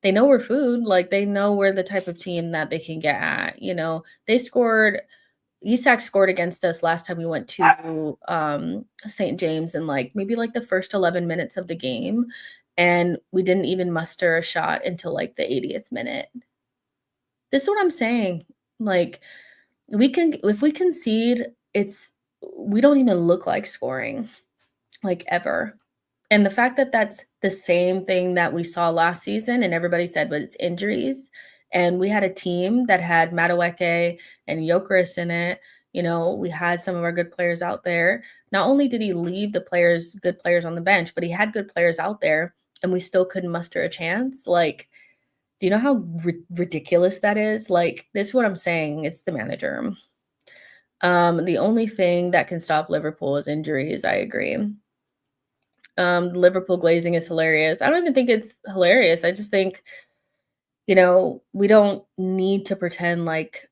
They know we're food. They know we're the type of team that they can get at. They scored. Isak scored against us last time we went to St. James in maybe the first 11 minutes of the game, and we didn't even muster a shot until the 80th minute. This is what I'm saying. If we concede, we don't even look like scoring, ever. And the fact that that's the same thing that we saw last season, and everybody said, but it's injuries. And we had a team that had Madueke and Gyökeres in it. We had some of our good players out there. Not only did he leave good players on the bench, but he had good players out there, and we still couldn't muster a chance. Do you know how ridiculous that is? This is what I'm saying. It's the manager. The only thing that can stop Liverpool is injuries. I agree. Liverpool glazing is hilarious. I don't even think it's hilarious. I just think, we don't need to pretend like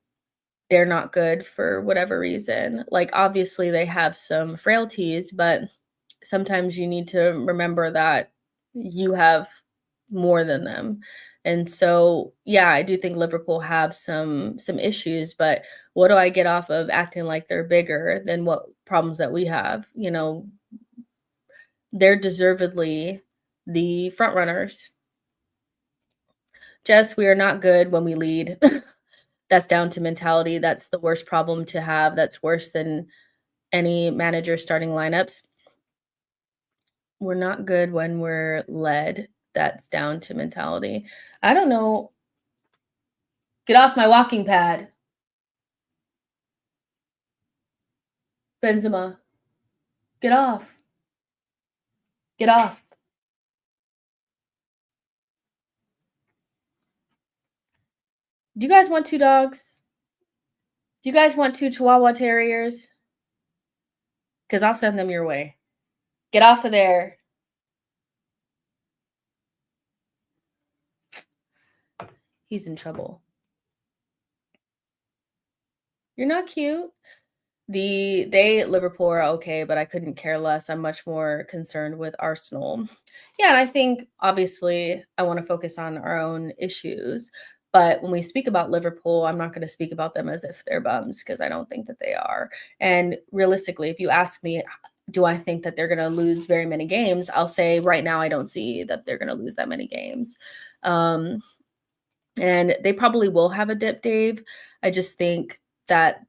they're not good for whatever reason. Obviously they have some frailties, but sometimes you need to remember that you have more than them. And so, yeah, I do think Liverpool have some issues, but what do I get off of acting like they're bigger than what problems that we have? They're deservedly the front runners. Jess, we are not good when we lead. That's down to mentality. That's the worst problem to have. That's worse than any manager starting lineups. We're not good when we're led. That's down to mentality. I don't know. Get off my walking pad. Benzema. Get off. Get off. Do you guys want 2 dogs? Do you guys want 2 Chihuahua Terriers? Because I'll send them your way. Get off of there. He's in trouble. You're not cute. Liverpool are okay, but I couldn't care less. I'm much more concerned with Arsenal. Yeah, and I think obviously I want to focus on our own issues. But when we speak about Liverpool, I'm not going to speak about them as if they're bums, because I don't think that they are. And realistically, if you ask me, do I think that they're going to lose very many games? I'll say right now I don't see that they're going to lose that many games. And they probably will have a dip, Dave. I just think that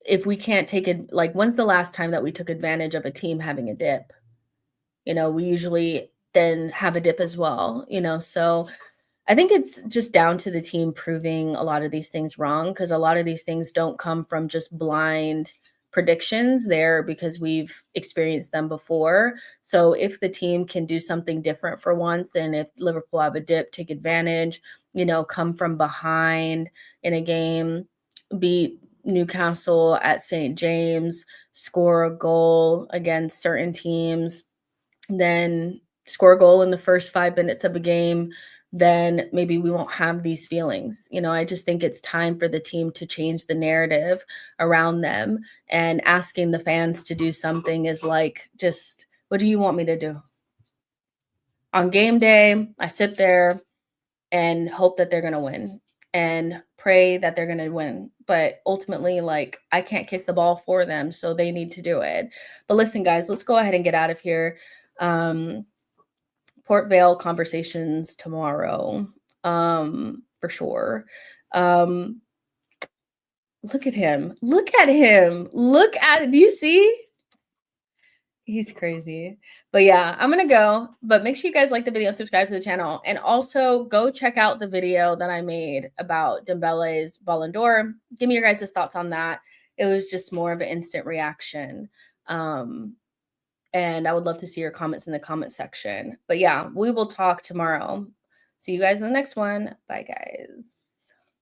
if we can't take it, when's the last time that we took advantage of a team having a dip? We usually then have a dip as well, so I think it's just down to the team proving a lot of these things wrong, because a lot of these things don't come from just blind predictions. They're because we've experienced them before. So if the team can do something different for once, and if Liverpool have a dip, take advantage, come from behind in a game, beat Newcastle at St. James, score a goal against certain teams, then score a goal in the first 5 minutes of a game, then maybe we won't have these feelings. I just think it's time for the team to change the narrative around them, and asking the fans to do something is like, just, what do you want me to do? On game day, I sit there and hope that they're going to win and pray that thort they're going to win. But ultimately, like, I can't kick the ball for them, so they need to do it. But listen, guys, let's go ahead and get out of here. Port Vale conversations tomorrow, for sure. Look at him. Look at him. Look at it. Do you see? He's crazy. But yeah, I'm going to go. But make sure you guys like the video, subscribe to the channel, and also go check out the video that I made about Dembele's Ballon d'Or. Give me your guys' thoughts on that. It was just more of an instant reaction. And I would love to see your comments in the comment section. But yeah, we will talk tomorrow. See you guys in the next one. Bye, guys.